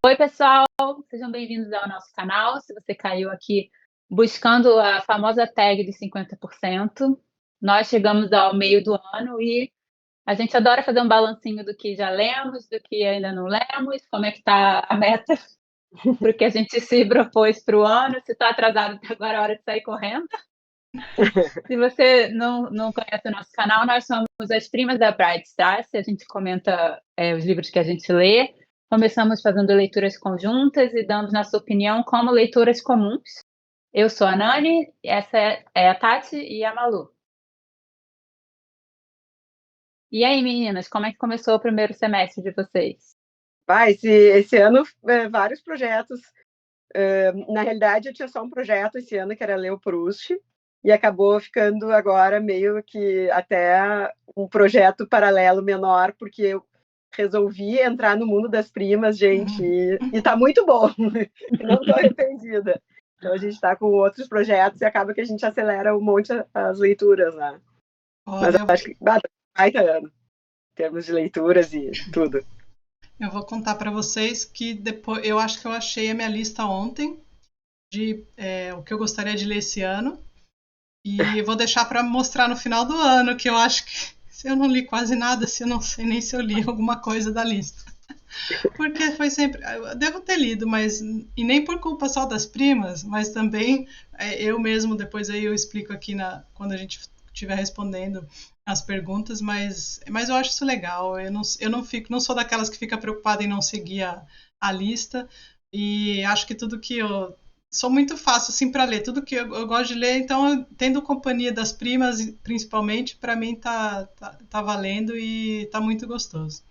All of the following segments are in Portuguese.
Oi, pessoal, sejam bem-vindos ao nosso canal. Se você caiu aqui buscando a famosa tag de 50%, nós chegamos ao meio do ano e a gente adora fazer um balancinho do que já lemos, do que ainda não lemos, como é que está a meta para o que a gente se propôs para o ano, se está atrasado até agora é hora de sair correndo. Se você não conhece o nosso canal, nós somos as primas da Bright Stars, a gente comenta os livros que a gente lê. Começamos fazendo leituras conjuntas e damos nossa opinião como leituras comuns. Eu sou a Nani, essa é a Tati e a Malu. E aí, meninas, como é que começou o primeiro semestre de vocês? Esse ano, vários projetos. Na realidade, eu tinha só um projeto esse ano, que era ler o Proust, e acabou ficando agora meio que até um projeto paralelo menor, porque eu resolvi entrar no mundo das primas, gente, e tá muito bom. Não tô arrependida. Então a gente tá com outros projetos e acaba que a gente acelera um monte as leituras, né? Mas eu acho que baita ano, em termos de leituras e tudo. Eu vou contar para vocês que depois, eu acho que eu achei a minha lista ontem de o que eu gostaria de ler esse ano, e vou deixar para mostrar no final do ano, que eu acho que se eu não li quase nada, se eu não sei nem se eu li alguma coisa da lista. Porque foi sempre, eu devo ter lido, mas e nem por culpa só das primas, mas também eu mesmo, depois aí eu explico aqui quando a gente estiver respondendo as perguntas, mas eu acho isso legal. Eu não sou daquelas que fica preocupada em não seguir a lista, e acho que tudo que eu sou muito fácil assim para ler, tudo que eu gosto de ler, então tendo companhia das primas, principalmente, para mim tá valendo e tá muito gostoso.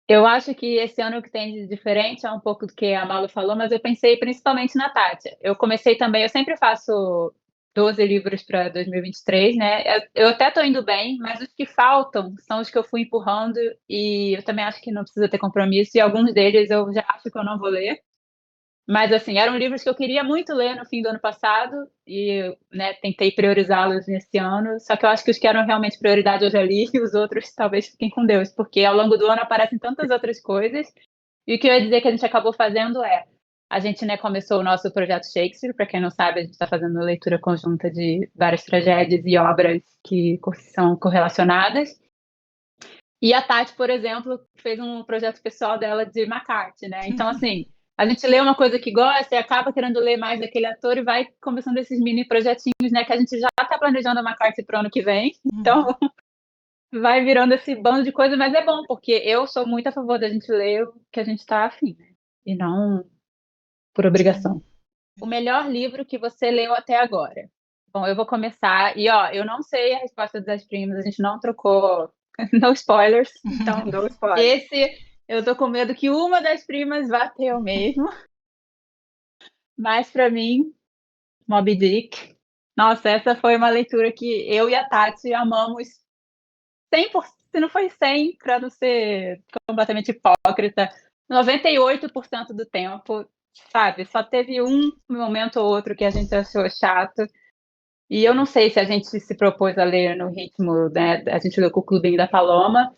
Eu acho que esse ano o que tem de diferente é um pouco do que a Malu falou, mas eu pensei principalmente na Tati. Eu comecei também, eu sempre faço 12 livros para 2023, né? Eu até estou indo bem, mas os que faltam são os que eu fui empurrando e eu também acho que não precisa ter compromisso, e alguns deles eu já acho que eu não vou ler. Mas, assim, eram livros que eu queria muito ler no fim do ano passado e, né, tentei priorizá-los nesse ano. Só que eu acho que os que eram realmente prioridade eu já li e os outros talvez fiquem com Deus, porque ao longo do ano aparecem tantas outras coisas. E o que eu ia dizer que a gente acabou fazendo a gente, né, começou o nosso projeto Shakespeare. Para quem não sabe, a gente está fazendo leitura conjunta de várias tragédias e obras que são correlacionadas. E a Tati, por exemplo, fez um projeto pessoal dela de McCarthy, né? Então, assim, a gente lê uma coisa que gosta e acaba querendo ler mais daquele ator e vai começando esses mini projetinhos, né? Que a gente já está planejando a McCarthy para o ano que vem. Então, vai virando esse bando de coisa, mas é bom, porque eu sou muito a favor da gente ler o que a gente está afim, né? E não por obrigação. O melhor livro que você leu até agora? Bom, eu vou começar. E, ó, eu não sei a resposta das primas, a gente não trocou. No spoilers. Então, No spoilers. esse eu tô com medo que uma das primas vá ter o mesmo. Mas para mim, Moby Dick. Nossa, essa foi uma leitura que eu e a Tati amamos 100%, se não foi 100, para não ser completamente hipócrita, 98% do tempo, sabe? Só teve um momento ou outro que a gente achou chato. E eu não sei se a gente se propôs a ler no ritmo, né? A gente leu com o Clubinho da Paloma.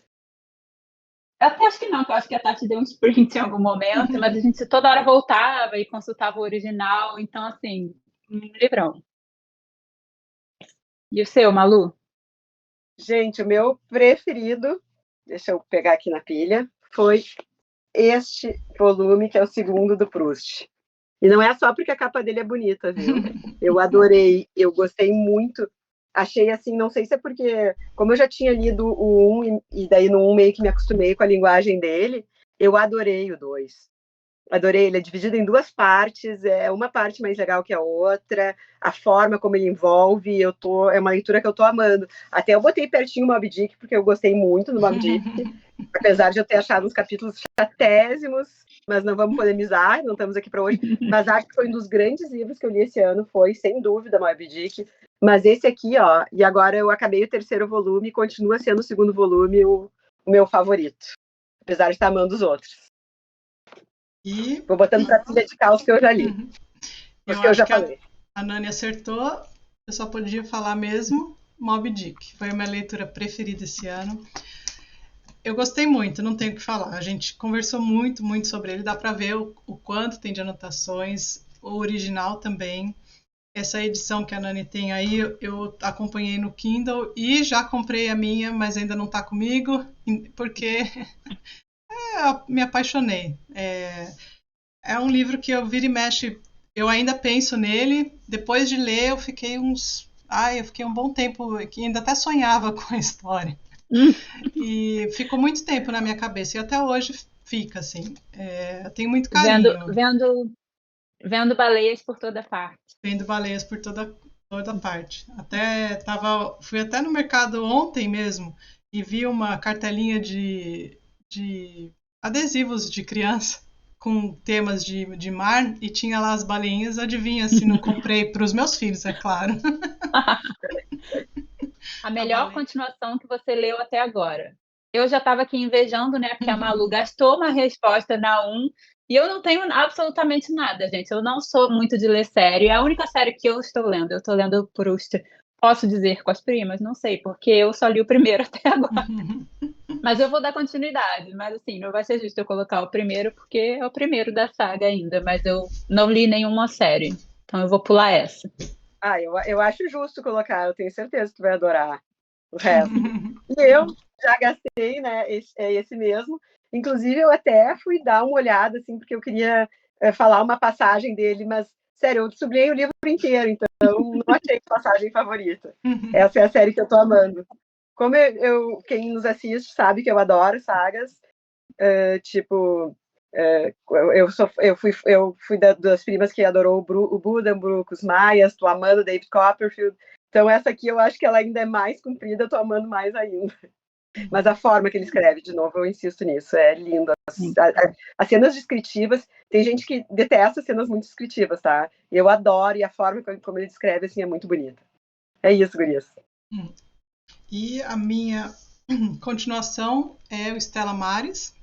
Eu até acho que não, que eu acho que a Tati deu um sprint em algum momento, mas a gente toda hora voltava e consultava o original, então, assim, um livrão. E o seu, Malu? Gente, o meu preferido, deixa eu pegar aqui na pilha, foi este volume, que é o segundo do Proust. E não é só porque a capa dele é bonita, viu? Eu adorei, eu gostei muito. Achei assim, não sei se é porque, como eu já tinha lido o 1, e daí no 1 meio que me acostumei com a linguagem dele, eu adorei o 2. Adorei, ele é dividido em duas partes, é uma parte mais legal que a outra, a forma como ele envolve, é uma leitura que eu tô amando. Até eu botei pertinho o Moby Dick, porque eu gostei muito do Moby Dick, apesar de eu ter achado uns capítulos chatésimos, mas não vamos polemizar, não estamos aqui para hoje, mas acho que foi um dos grandes livros que eu li esse ano, foi, sem dúvida, Moby Dick, mas esse aqui, ó, e agora eu acabei o terceiro volume, e continua sendo o segundo volume o meu favorito, apesar de estar amando os outros. E vou botando para pilha de caos que eu já li. Eu acho que a Nani acertou. Eu só podia falar mesmo Moby Dick. Foi a minha leitura preferida esse ano. eu gostei muito, não tenho o que falar. A gente conversou muito, muito sobre ele. Dá para ver o quanto tem de anotações. O original também. Essa edição que a Nani tem aí, eu acompanhei no Kindle e já comprei a minha, mas ainda não está comigo, porque eu me apaixonei. É um livro que eu vira e mexe, eu ainda penso nele. Depois de ler, eu fiquei um bom tempo, que ainda até sonhava com a história. E ficou muito tempo na minha cabeça, e até hoje fica, assim. Eu tenho muito carinho. Vendo baleias por toda parte. Vendo baleias por toda parte. Fui até no mercado ontem mesmo e vi uma cartelinha de adesivos de criança com temas de mar e tinha lá as baleinhas. Adivinha se não comprei para os meus filhos, é claro. A melhor continuação que você leu até agora. Eu já estava aqui invejando, né? Porque a Malu gastou uma resposta na 1 e eu não tenho absolutamente nada, gente. Eu não sou muito de ler série. É a única série que eu estou lendo. Eu estou lendo Proust. Posso dizer com as primas? Não sei, porque eu só li o primeiro até agora. Mas eu vou dar continuidade. Mas assim, não vai ser justo eu colocar o primeiro, porque é o primeiro da saga ainda. Mas eu não li nenhuma série. Então eu vou pular essa. Eu acho justo colocar. Eu tenho certeza que tu vai adorar o resto. E eu já gastei, né? Esse mesmo. Inclusive, eu até fui dar uma olhada, assim, porque eu queria falar uma passagem dele, mas, sério, eu sublinhei o livro inteiro, então não achei passagem favorita. Essa é a série que eu tô amando. Como quem nos assiste sabe que eu adoro sagas, eu fui das primas que adorou o Buddenbrook, os Maias, tô amando David Copperfield. Então, essa aqui eu acho que ela ainda é mais comprida, eu tô amando mais ainda. Mas a forma que ele escreve, de novo, eu insisto nisso, é lindo. As cenas descritivas, tem gente que detesta cenas muito descritivas, tá? Eu adoro, e a forma como ele descreve, assim, é muito bonita. É isso, gurias. E a minha continuação é o Stella Maris,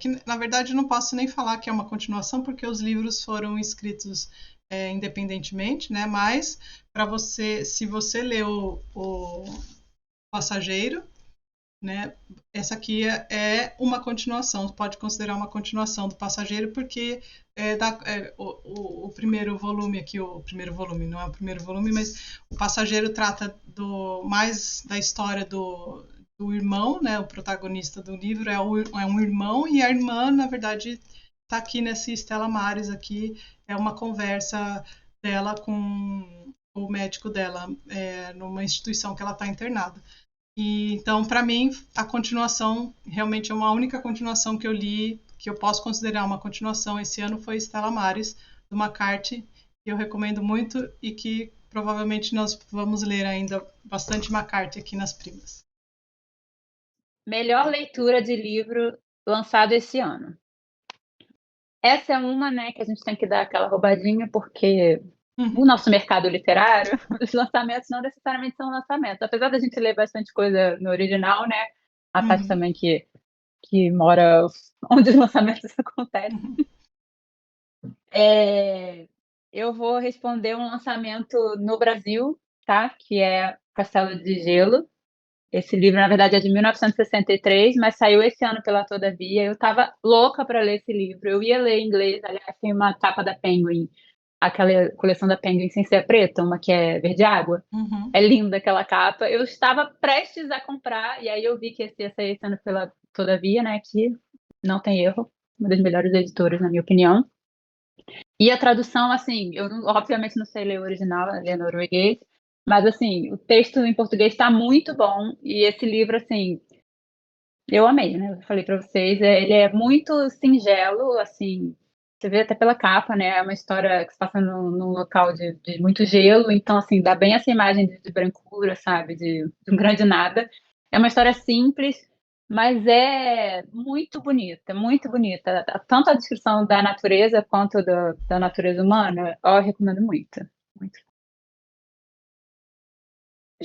que na verdade eu não posso nem falar que é uma continuação, porque os livros foram escritos independentemente, né? Mas para você, se você leu o Passageiro, né? Essa aqui é uma continuação, pode considerar uma continuação do Passageiro, porque o primeiro volume aqui, o primeiro volume, não é o primeiro volume, mas o Passageiro trata mais da história do irmão, né? O protagonista do livro é um irmão, e a irmã, na verdade, está aqui nesse Stella Maris aqui, é uma conversa dela com o médico dela, numa instituição que ela está internada. E, então, para mim, a continuação, realmente é uma única continuação que eu li, que eu posso considerar uma continuação esse ano, foi Stella Maris, do McCarthy, que eu recomendo muito e que provavelmente nós vamos ler ainda bastante McCarthy aqui nas primas. Melhor leitura de livro lançado esse ano. Essa é uma, né, que a gente tem que dar aquela roubadinha, porque o nosso mercado literário, os lançamentos não necessariamente são lançamentos. Apesar da gente ler bastante coisa no original, né? A Tati também que mora onde os lançamentos acontecem. Eu vou responder um lançamento no Brasil, tá? Que é Castelo de Gelo. Esse livro, na verdade, é de 1963, mas saiu esse ano pela Todavia. Eu estava louca para ler esse livro. Eu ia ler em inglês, aliás, tem uma capa da Penguin, aquela coleção da Penguin sem ser preta, uma que é verde água. É linda aquela capa. Eu estava prestes a comprar, e aí eu vi que esse ia sair esse ano pela Todavia, né? Que não tem erro, uma das melhores editoras, na minha opinião. E a tradução, assim, eu obviamente não sei ler o original, ler norueguês, mas, assim, o texto em português está muito bom. E esse livro, assim, eu amei, né? Eu falei para vocês, ele é muito singelo, assim, você vê até pela capa, né? É uma história que se passa num local de muito gelo, então, assim, dá bem essa imagem de brancura, sabe? De um grande nada. É uma história simples, mas é muito bonita, muito bonita. Tanto a descrição da natureza quanto da natureza humana, eu recomendo muito. Muito.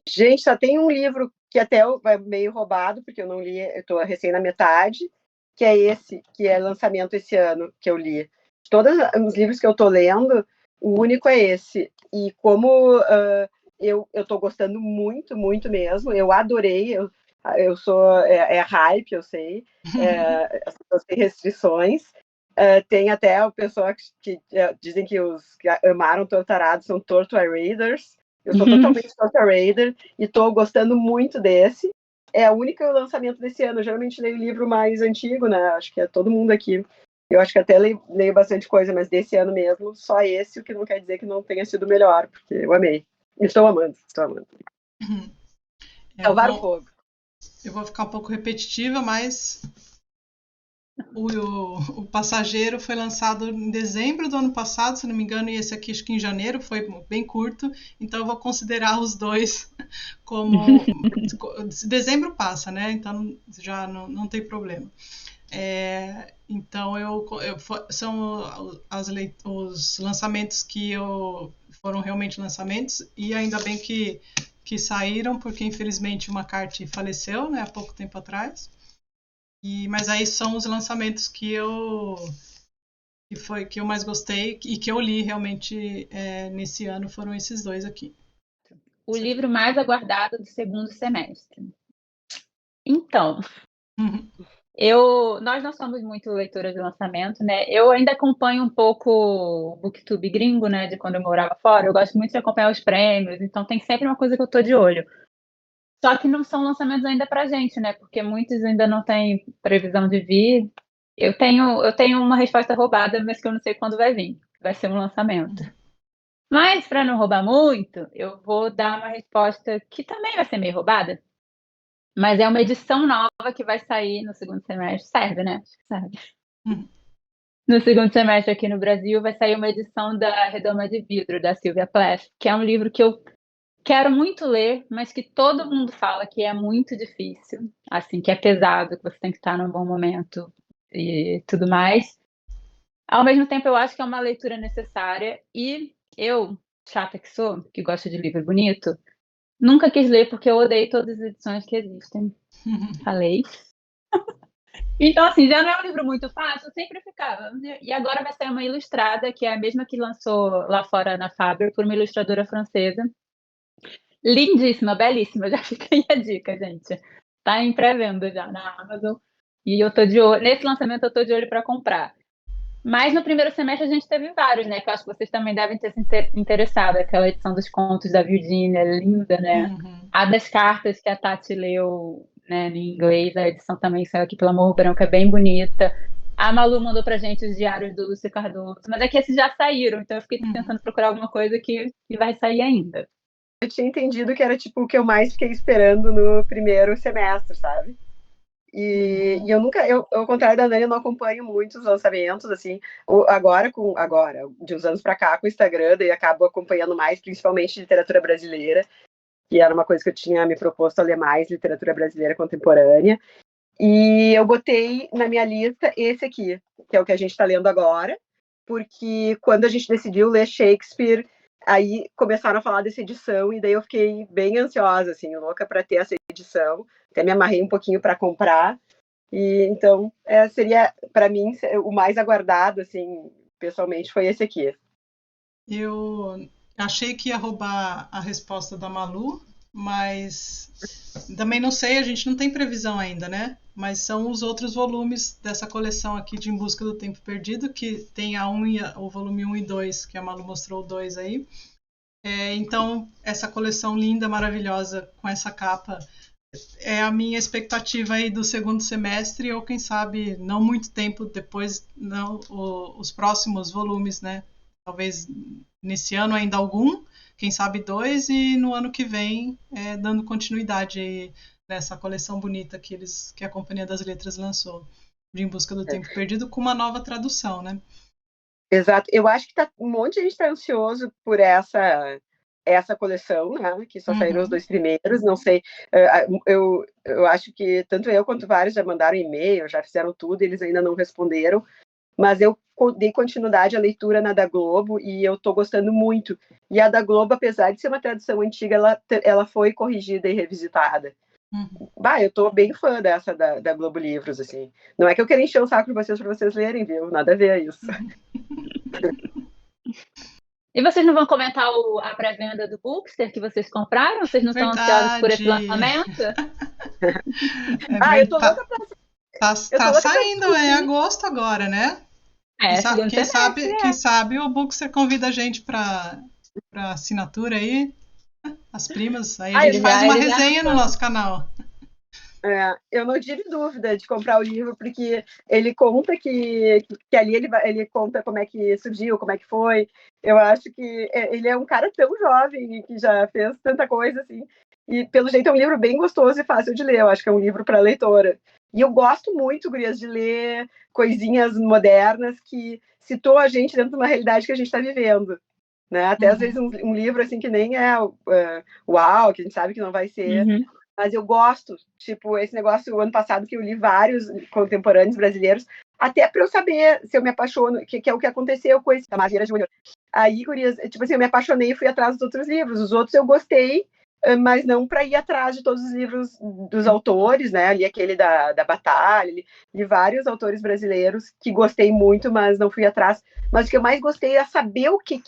Gente, só tem um livro que até é meio roubado, porque eu não li, eu estou recém na metade, que é esse, que é lançamento esse ano, que eu li. Todos os livros que eu estou lendo, o único é esse. E como eu estou gostando muito, muito mesmo, eu adorei. eu sou hype, eu sei, as pessoas têm restrições. Tem até o pessoal que dizem que os que amaram Torturado são Torture Raiders. Eu sou totalmente Torture Raider e estou gostando muito desse. É o único lançamento desse ano. Eu geralmente leio livro mais antigo, né? Acho que é todo mundo aqui. Eu acho que até leio bastante coisa, mas desse ano mesmo, só esse, o que não quer dizer que não tenha sido melhor, porque eu amei. Estou amando, estou amando. Salvar o fogo. Eu vou ficar um pouco repetitiva, mas o Passageiro foi lançado em dezembro do ano passado, se não me engano, e esse aqui acho que em janeiro, foi bem curto, então eu vou considerar os dois como... Dezembro passa, né? Então já não tem problema. Então são os lançamentos que foram realmente lançamentos, e ainda bem que saíram, porque infelizmente o McCarthy faleceu, né, há pouco tempo atrás. Mas aí são os lançamentos que eu mais gostei e que eu li realmente nesse ano, foram esses dois aqui. O livro mais aguardado do segundo semestre. Então, nós não somos muito leitoras de lançamento, né? Eu ainda acompanho um pouco o Booktube gringo, né? De quando eu morava fora. Eu gosto muito de acompanhar os prêmios, então tem sempre uma coisa que eu tô de olho. Só que não são lançamentos ainda pra gente, né? Porque muitos ainda não têm previsão de vir. Eu tenho uma resposta roubada, mas que eu não sei quando vai vir. Vai ser um lançamento. Mas, para não roubar muito, eu vou dar uma resposta que também vai ser meio roubada. Mas é uma edição nova que vai sair no segundo semestre. Serve, né? Acho que serve. No segundo semestre aqui no Brasil vai sair uma edição da Redoma de Vidro, da Sylvia Plath, que é um livro que eu quero muito ler, mas que todo mundo fala que é muito difícil, assim, que é pesado, que você tem que estar num bom momento e tudo mais. Ao mesmo tempo, eu acho que é uma leitura necessária e eu, chata que sou, que gosto de livro bonito, nunca quis ler porque eu odeio todas as edições que existem. Falei. Então, assim, já não é um livro muito fácil, eu sempre ficava. E agora vai sair uma ilustrada, que é a mesma que lançou lá fora na Faber, por uma ilustradora francesa. Lindíssima, belíssima, já fica aí a dica, gente. Tá em pré-venda já na Amazon. E eu tô de olho, nesse lançamento eu tô de olho para comprar. Mas no primeiro semestre a gente teve vários, né? Que eu acho que vocês também devem ter se interessado. Aquela edição dos contos da Virginia, linda, né? A das cartas que a Tati leu, né, em inglês, a edição também saiu aqui pelo Amor Branco, é bem bonita. A Malu mandou pra gente os diários do Lúcio Cardoso, mas é que esses já saíram, então eu fiquei tentando procurar alguma coisa que vai sair ainda. Eu tinha entendido que era tipo o que eu mais fiquei esperando no primeiro semestre, sabe? E eu nunca, ao contrário da Nani, eu não acompanho muitos lançamentos, assim, agora, de uns anos para cá, com o Instagram, daí acabo acompanhando mais, principalmente literatura brasileira, que era uma coisa que eu tinha me proposto a ler mais, literatura brasileira contemporânea. E eu botei na minha lista esse aqui, que é o que a gente está lendo agora, porque quando a gente decidiu ler Shakespeare, aí começaram a falar dessa edição, e daí eu fiquei bem ansiosa, assim, louca para ter essa edição. Até me amarrei um pouquinho para comprar. E então, seria, para mim, o mais aguardado, assim, pessoalmente, foi esse aqui. Eu achei que ia roubar a resposta da Malu, mas também não sei, a gente não tem previsão ainda, né? Mas são os outros volumes dessa coleção aqui de Em Busca do Tempo Perdido, que tem o volume 1 e 2, que a Malu mostrou o 2 aí. Então, essa coleção linda, maravilhosa, com essa capa, é a minha expectativa aí do segundo semestre, ou quem sabe, não muito tempo depois, os próximos volumes, né? Talvez nesse ano ainda algum, quem sabe 2, e no ano que vem dando continuidade aí nessa coleção bonita que a Companhia das Letras lançou, de Em Busca do Tempo Perdido, com uma nova tradução, né? Exato. Eu acho que um monte de gente está ansioso por essa coleção, né? Que só saíram os 2 primeiros. Não sei. Eu acho que tanto eu quanto vários já mandaram e-mail, já fizeram tudo, eles ainda não responderam. Mas eu dei continuidade à leitura na da Globo e eu estou gostando muito. E a da Globo, apesar de ser uma tradução antiga, ela foi corrigida e revisitada. Eu tô bem fã dessa da Globo Livros, assim. Não é que eu quero encher o saco de vocês para vocês lerem, viu? Nada a ver isso. E vocês não vão comentar a pré-venda do Bookster que vocês compraram? Vocês não estão ansiosos por esse lançamento? Eu tô louca pra... Tá saindo, é agosto agora, né? Segundo semestre, Quem sabe o Bookster convida a gente pra assinatura aí, as primas, aí a gente faz uma resenha no nosso canal. Eu não tive dúvida de comprar o livro, porque ele conta que ali ele conta como é que surgiu, como é que foi. Eu acho que ele é um cara tão jovem e que já fez tanta coisa, assim. E, pelo jeito, é um livro bem gostoso e fácil de ler. Eu acho que é um livro para leitora. E eu gosto muito, gurias, de ler coisinhas modernas que situam a gente dentro de uma realidade que a gente está vivendo. Né? Até, às vezes, um livro assim que nem é uau, que a gente sabe que não vai ser... Mas eu gosto, tipo, esse negócio, o ano passado, que eu li vários contemporâneos brasileiros, até para eu saber se eu me apaixono, que é o que aconteceu com esse Tamar Vieira Júnior. Aí, gurias, tipo assim, eu me apaixonei e fui atrás dos outros livros. Os outros eu gostei, mas não para ir atrás de todos os livros dos autores, né? Ali aquele da Batalha, li vários autores brasileiros que gostei muito, mas não fui atrás. Mas o que eu mais gostei é saber o que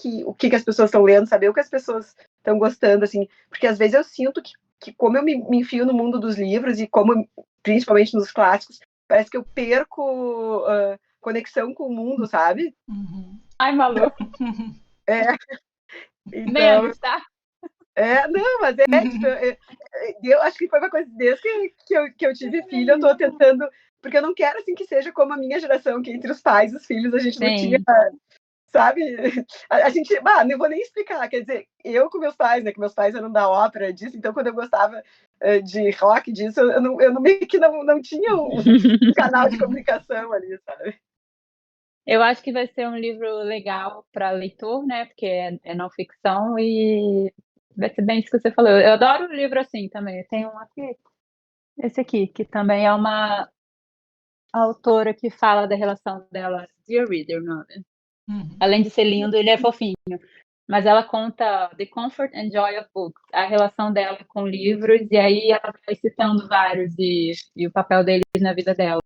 as pessoas estão lendo, saber o que as pessoas estão gostando, assim, porque às vezes eu sinto que como eu me enfio no mundo dos livros e como, principalmente nos clássicos, parece que eu perco conexão com o mundo, sabe? Ai, Malu. Então, Menos, tá? Não, mas tipo, eu acho que foi uma coisa desde que eu tive filho, eu tô tentando, porque eu não quero, assim, que seja como a minha geração, que entre os pais e os filhos a gente não tinha... Sabe? A gente... não vou nem explicar. Quer dizer, eu com meus pais, né? Que meus pais eram da ópera, disso. Então, quando eu gostava de rock, disso, eu meio que não tinha um canal de comunicação ali, sabe? Eu acho que vai ser um livro legal para leitor, né? Porque é não ficção e vai ser bem isso que você falou. Eu adoro livro assim também. Eu tenho um aqui, esse aqui, que também é uma autora que fala da relação dela, Dear Reader, o nome. Além de ser lindo, ele é fofinho. Mas ela conta The Comfort and Joy of Books, a relação dela com livros, e aí ela vai citando vários e o papel deles na vida dela.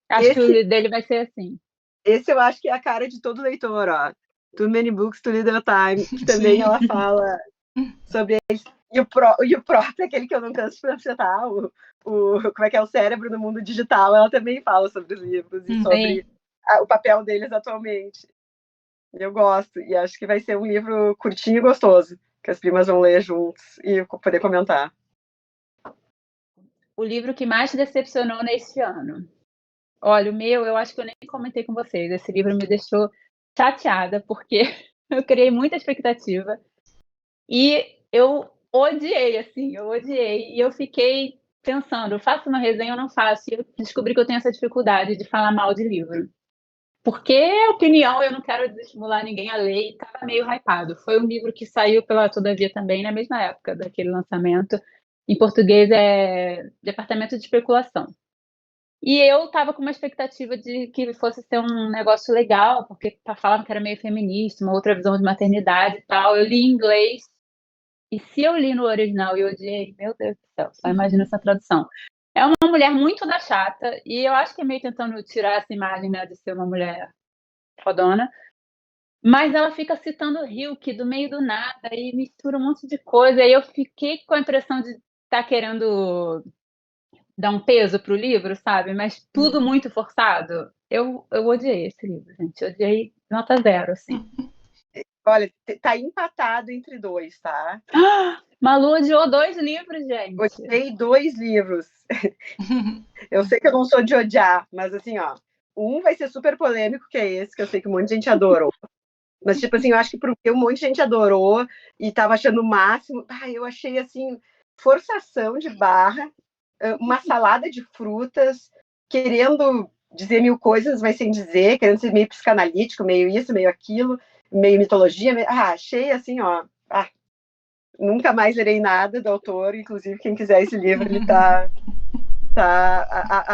Acho que o livro dele vai ser assim. Esse eu acho que é a cara de todo leitor, ó. Too Many Books, Too Little Time, que também ela fala sobre eles. E o próprio, aquele que eu não canso de citar, como é que é o cérebro no mundo digital, ela também fala sobre os livros e sobre o papel deles atualmente. Eu gosto, e acho que vai ser um livro curtinho e gostoso, que as primas vão ler juntos e poder comentar. O livro que mais te decepcionou neste ano? Olha, o meu, eu acho que eu nem comentei com vocês. Esse livro me deixou chateada, porque eu criei muita expectativa e eu odiei, assim, eu odiei. E eu fiquei pensando, faço uma resenha ou não faço? E eu descobri que eu tenho essa dificuldade de falar mal de livro. Porque opinião, eu não quero desestimular ninguém a ler, e estava meio hypado. Foi um livro que saiu pela Todavia também, na mesma época daquele lançamento. Em português é Departamento de Especulação. E eu estava com uma expectativa de que fosse ser um negócio legal, porque falavam que era meio feminista, uma outra visão de maternidade e tal. Eu li em inglês, e se eu li no original e odiei, meu Deus do céu, só imagina essa tradução. É uma mulher muito da chata, e eu acho que é meio tentando tirar essa imagem, né, de ser uma mulher fodona, mas ela fica citando Hilke do meio do nada e mistura um monte de coisa, e eu fiquei com a impressão de estar querendo dar um peso pro livro, sabe? Mas tudo muito forçado. Eu odiei esse livro, gente. Eu odiei nota 0, assim. Olha, tá empatado entre dois, tá? Malu odiou 2 livros, gente. Odiei 2 livros. Eu sei que eu não sou de odiar, mas assim, ó, um vai ser super polêmico, que é esse, que eu sei que um monte de gente adorou. Mas, tipo assim, eu acho que porque um monte de gente adorou e tava achando o máximo, eu achei, assim, forçação de barra, uma salada de frutas, querendo dizer mil coisas, mas sem dizer, querendo ser meio psicanalítico, meio isso, meio aquilo, meio mitologia. Achei, assim, ó, nunca mais lerei nada do autor, inclusive quem quiser esse livro, ele tá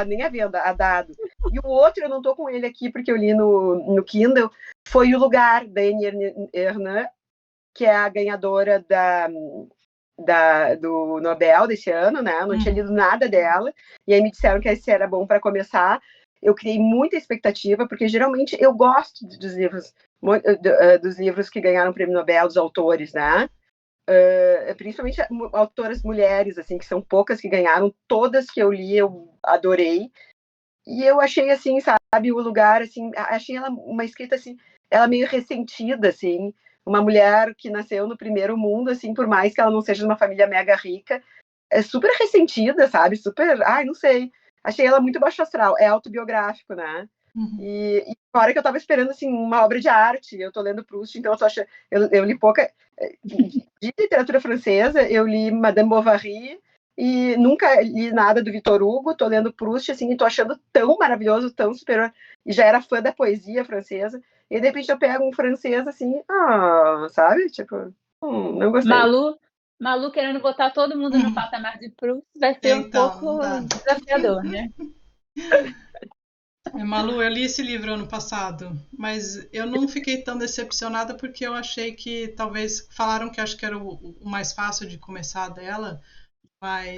nem à venda, a dado. E o outro, eu não tô com ele aqui porque eu li no Kindle, foi O Lugar, da Annie Ernaux, que é a ganhadora do Nobel desse ano, né? Eu não tinha lido nada dela, e aí me disseram que esse era bom para começar. Eu criei muita expectativa, porque geralmente eu gosto dos livros que ganharam o prêmio Nobel, dos autores, né? principalmente autoras mulheres, assim, que são poucas que ganharam, todas que eu li eu adorei, e eu achei, assim, sabe, o lugar, assim, achei ela uma escrita, assim, ela meio ressentida, assim, uma mulher que nasceu no primeiro mundo, assim, por mais que ela não seja de uma família mega rica, é super ressentida, sabe, super, ai, não sei, achei ela muito baixo astral, é autobiográfico, né, e fora que eu tava esperando, assim, uma obra de arte, eu tô lendo Proust, então eu li pouca, de literatura francesa, eu li Madame Bovary, e nunca li nada do Victor Hugo, tô lendo Proust, assim, e tô achando tão maravilhoso, tão superior, e já era fã da poesia francesa, e de repente eu pego um francês, assim, sabe, tipo, não gostei. Malu querendo botar todo mundo no patamar de Proust vai ser um Então, pouco não dá. desafiador, né? Malu, eu li esse livro ano passado, mas eu não fiquei tão decepcionada porque eu achei que talvez falaram que acho que era o mais fácil de começar dela, mas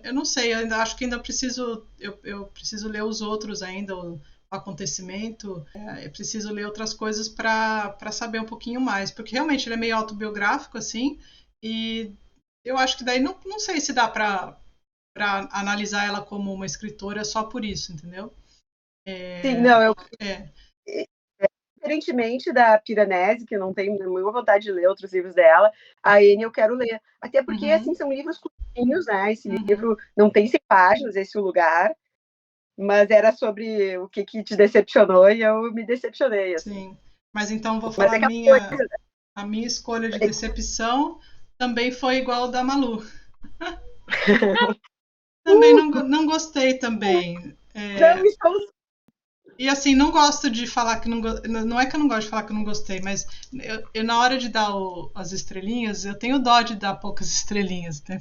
eu não sei, eu ainda acho que ainda preciso eu preciso ler os outros ainda, o acontecimento, eu preciso ler outras coisas para saber um pouquinho mais, porque realmente ele é meio autobiográfico assim, e eu acho que daí não sei se dá para analisar ela como uma escritora só por isso, entendeu? Sim, não, É. Diferentemente da Piranesi, que eu não tenho nenhuma vontade de ler outros livros dela, a Anne eu quero ler. Até porque, assim, são livros curtinhos, né? Esse livro não tem 100 páginas, esse lugar, mas era sobre o que te decepcionou e eu me decepcionei, assim. Sim, mas então vou Mas falar é coisa... a minha escolha de decepção também foi igual ao da Malu. Também não gostei também. Não estamos... E assim, não gosto de falar que não é que eu não gosto de falar que eu não gostei, mas eu na hora de dar as estrelinhas, eu tenho dó de dar poucas estrelinhas. Né?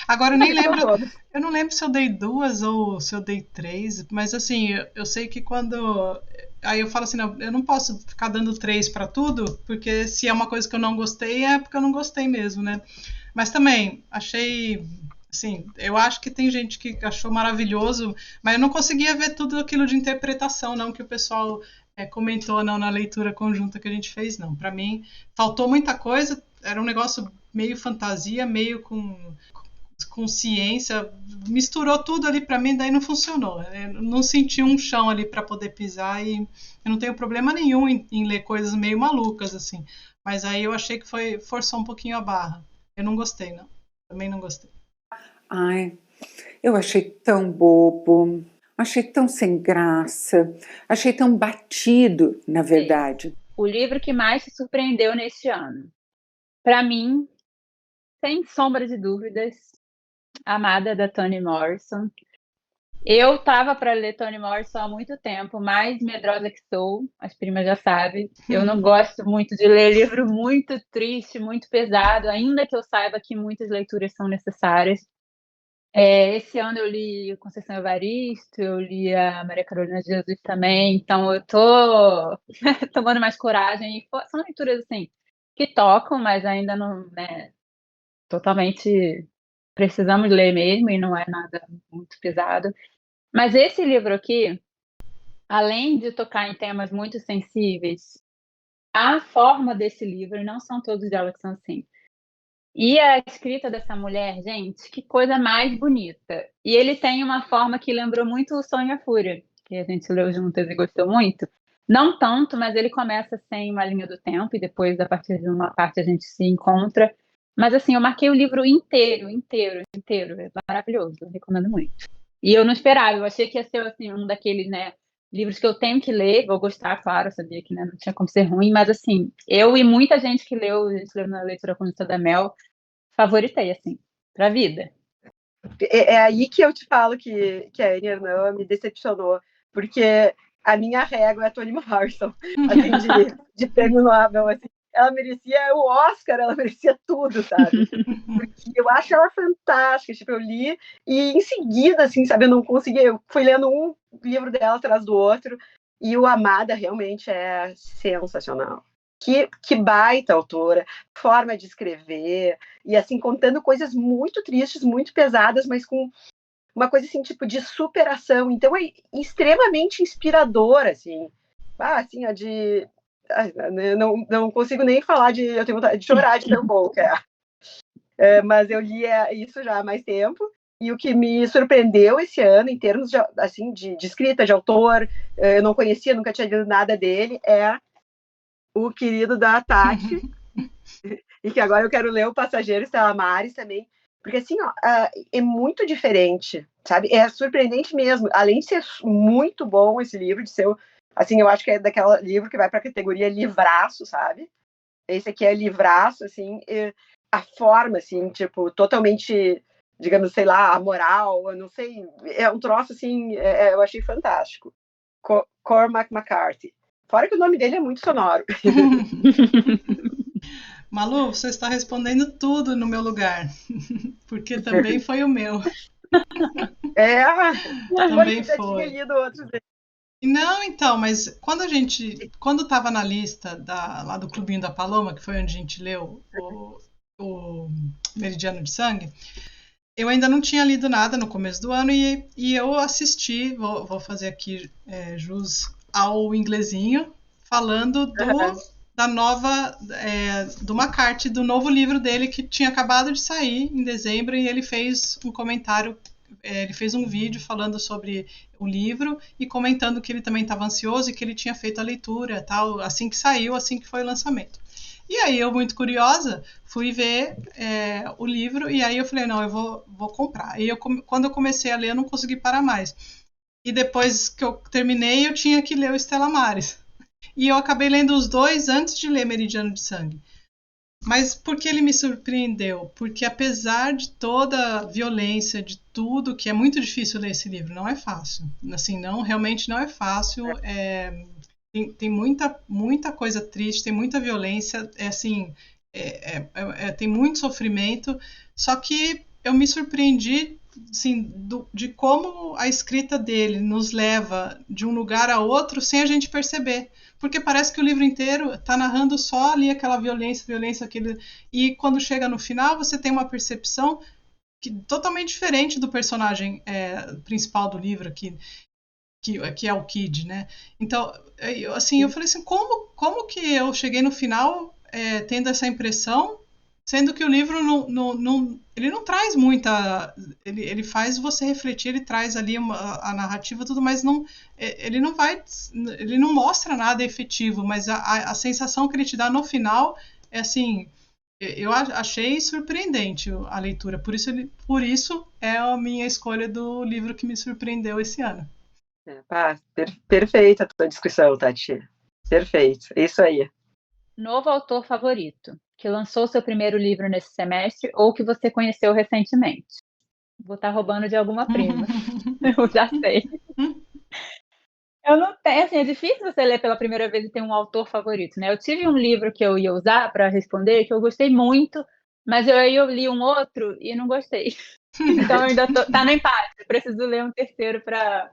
Agora eu nem lembro, eu não lembro se eu dei 2 ou se eu dei 3, mas assim, eu sei que quando aí eu falo assim, não, eu não posso ficar dando 3 para tudo, porque se é uma coisa que eu não gostei, é porque eu não gostei mesmo, né? Mas também achei, assim, eu acho que tem gente que achou maravilhoso, mas eu não conseguia ver tudo aquilo de interpretação, não, que o pessoal comentou não na leitura conjunta que a gente fez, não. Para mim, faltou muita coisa, era um negócio meio fantasia, meio com ciência, misturou tudo ali para mim, daí não funcionou. Eu não senti um chão ali para poder pisar e eu não tenho problema nenhum em ler coisas meio malucas assim. Mas aí eu achei que forçou um pouquinho a barra. Eu não gostei, não. Também não gostei. Ai, eu achei tão bobo, achei tão sem graça, achei tão batido, na verdade. O livro que mais te surpreendeu neste ano? Para mim, sem sombra de dúvidas, Amada, da Toni Morrison. Eu estava para ler Toni Morrison há muito tempo, mais medrosa que sou, as primas já sabem. Eu não gosto muito de ler livro muito triste, muito pesado, ainda que eu saiba que muitas leituras são necessárias. Esse ano eu li Conceição Evaristo, eu li a Maria Carolina de Jesus também, então eu tô tomando mais coragem. São leituras assim que tocam, mas ainda não, né, totalmente precisamos ler mesmo e não é nada muito pesado. Mas esse livro aqui, além de tocar em temas muito sensíveis, a forma desse livro, não são todos dela que são assim. E a escrita dessa mulher, gente, que coisa mais bonita. E ele tem uma forma que lembrou muito o Sonho e a Fúria, que a gente leu juntas e gostou muito. Não tanto, mas ele começa sem uma linha do tempo e depois, a partir de uma parte, a gente se encontra. Mas assim, eu marquei o livro inteiro, inteiro, inteiro. É maravilhoso, eu recomendo muito. E eu não esperava, eu achei que ia ser assim, um daqueles, né, livros que eu tenho que ler, vou gostar, claro, eu sabia que, né, não tinha como ser ruim, mas assim, eu e muita gente que leu, a gente leu na leitura conjunta da Mel, favoritei, assim, pra vida. É aí que eu te falo que a Anne Ernaux me decepcionou, porque a minha régua é a Toni Morrison, assim, de prêmio Nobel, assim. Ela merecia o Oscar, ela merecia tudo, sabe? Porque eu acho ela fantástica, tipo, eu li e em seguida, assim, sabe, eu não consegui, eu fui lendo um livro dela atrás do outro, e o Amada realmente é sensacional. Que baita autora, forma de escrever, e assim, contando coisas muito tristes, muito pesadas, mas com uma coisa assim, tipo, de superação. Então é extremamente inspiradora, assim. Assim, não consigo nem falar eu tenho vontade de chorar de tão bom que é. Mas eu li isso já há mais tempo, e o que me surpreendeu esse ano, em termos assim, de escrita, de autor, eu não conhecia, nunca tinha lido nada dele, é o querido da Tati, e que agora eu quero ler O Passageiro Stella Maris também, porque assim, ó, é muito diferente, sabe? É surpreendente mesmo, além de ser muito bom esse livro, de ser, assim, eu acho que é daquele livro que vai para a categoria livraço, sabe? Esse aqui é livraço, assim, a forma, assim, tipo, totalmente, digamos, sei lá, a moral, eu não sei, é um troço, assim, eu achei fantástico. Cormac McCarthy. Fora que o nome dele é muito sonoro. Malu, você está respondendo tudo no meu lugar, porque também foi o meu. Também foi. Tinha lido outros dele. Não, então, mas quando estava na lista lá do Clubinho da Paloma, que foi onde a gente leu o Meridiano de Sangue, eu ainda não tinha lido nada no começo do ano e eu assisti, vou fazer aqui jus ao inglesinho, falando da nova, do McCarthy, do novo livro dele que tinha acabado de sair em dezembro, e ele fez um comentário, ele fez um vídeo falando sobre o livro e comentando que ele também estava ansioso e que ele tinha feito a leitura, tal, assim que saiu, assim que foi o lançamento. E aí eu, muito curiosa, fui ver o livro, e aí eu falei, não, eu vou comprar. E quando eu comecei a ler, eu não consegui parar mais. E depois que eu terminei, eu tinha que ler o Stella Maris. E eu acabei lendo os dois antes de ler Meridiano de Sangue. Mas por que ele me surpreendeu? Porque apesar de toda a violência, de tudo, que é muito difícil ler esse livro, não é fácil. Assim, realmente não é fácil. Tem muita coisa triste, tem muita violência, tem muito sofrimento, só que eu me surpreendi assim, de como a escrita dele nos leva de um lugar a outro sem a gente perceber, porque parece que o livro inteiro está narrando só ali aquela violência, aquele... e quando chega no final você tem uma percepção totalmente diferente do personagem principal do livro, que é o Kid, né? Então, eu falei assim, como que eu cheguei no final tendo essa impressão, sendo que o livro ele não traz muita... Ele faz você refletir, ele traz ali a narrativa, tudo, mas ele não mostra nada efetivo, mas a sensação que ele te dá no final é assim... Eu achei surpreendente a leitura, por isso é a minha escolha do livro que me surpreendeu esse ano. Perfeita a tua discussão, Tati. Perfeito, é isso aí. Novo autor favorito, que lançou seu primeiro livro nesse semestre ou que você conheceu recentemente? Vou estar roubando de alguma prima. Eu já sei. Eu não tenho, assim, é difícil você ler pela primeira vez e ter um autor favorito, né? Eu tive um livro que eu ia usar para responder, que eu gostei muito, mas eu li um outro e não gostei. Então eu ainda tá no empate, eu preciso ler um terceiro para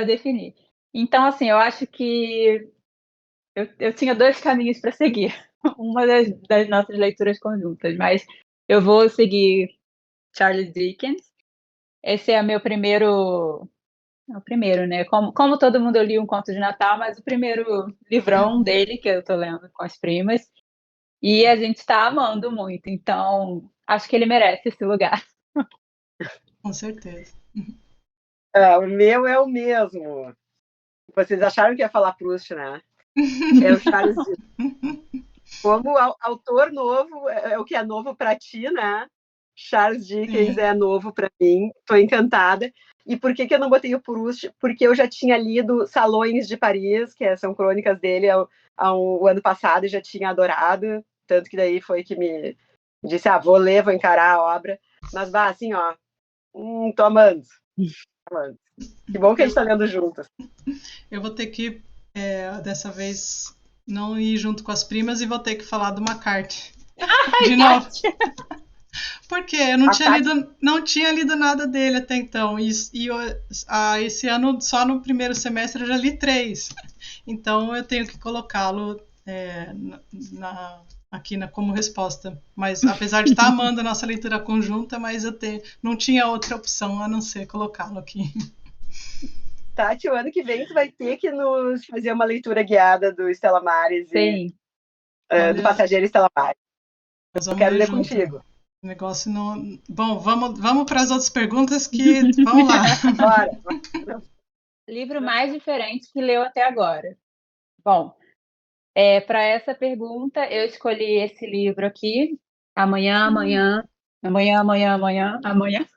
definir. Então, assim, eu acho que eu tinha 2 caminhos para seguir, uma das nossas leituras conjuntas, mas eu vou seguir Charles Dickens. Esse é meu primeiro, é o primeiro, né? Como todo mundo, eu li Um Conto de Natal, mas o primeiro livrão dele que eu estou lendo com as primas, e a gente está amando muito, então acho que ele merece esse lugar. Com certeza. O meu é o mesmo. Vocês acharam que ia falar Proust, né? É o Charles Dickens. Como autor novo, é o que é novo para ti, né? Charles Dickens é novo para mim, estou encantada. E por que eu não botei o Proust? Porque eu já tinha lido Salões de Paris, que são crônicas dele o ano passado, e já tinha adorado, tanto que daí foi que me disse, vou ler, vou encarar a obra. Mas, assim, tô amando. Que bom que a gente está lendo juntas. Eu vou ter que, dessa vez, não ir junto com as primas e vou ter que falar do McCarthy. De novo. Porque eu não tinha lido nada dele até então. E esse ano, só no primeiro semestre, eu já li 3. Então eu tenho que colocá-lo aqui como resposta. Mas apesar de estar amando a nossa leitura conjunta, mas não tinha outra opção a não ser colocá-lo aqui. Tati, o ano que vem tu vai ter que nos fazer uma leitura guiada do Stella Maris e Sim. do Passageiro Stella Maris. Nós Eu vamos quero ler ler junto. contigo. O negócio não. Bom, vamos para as outras perguntas que. Vamos lá. Bora. Livro mais diferente que leu até agora. Bom, para essa pergunta, eu escolhi esse livro aqui, Amanhã, Amanhã, Amanhã, Amanhã, Amanhã, Amanhã,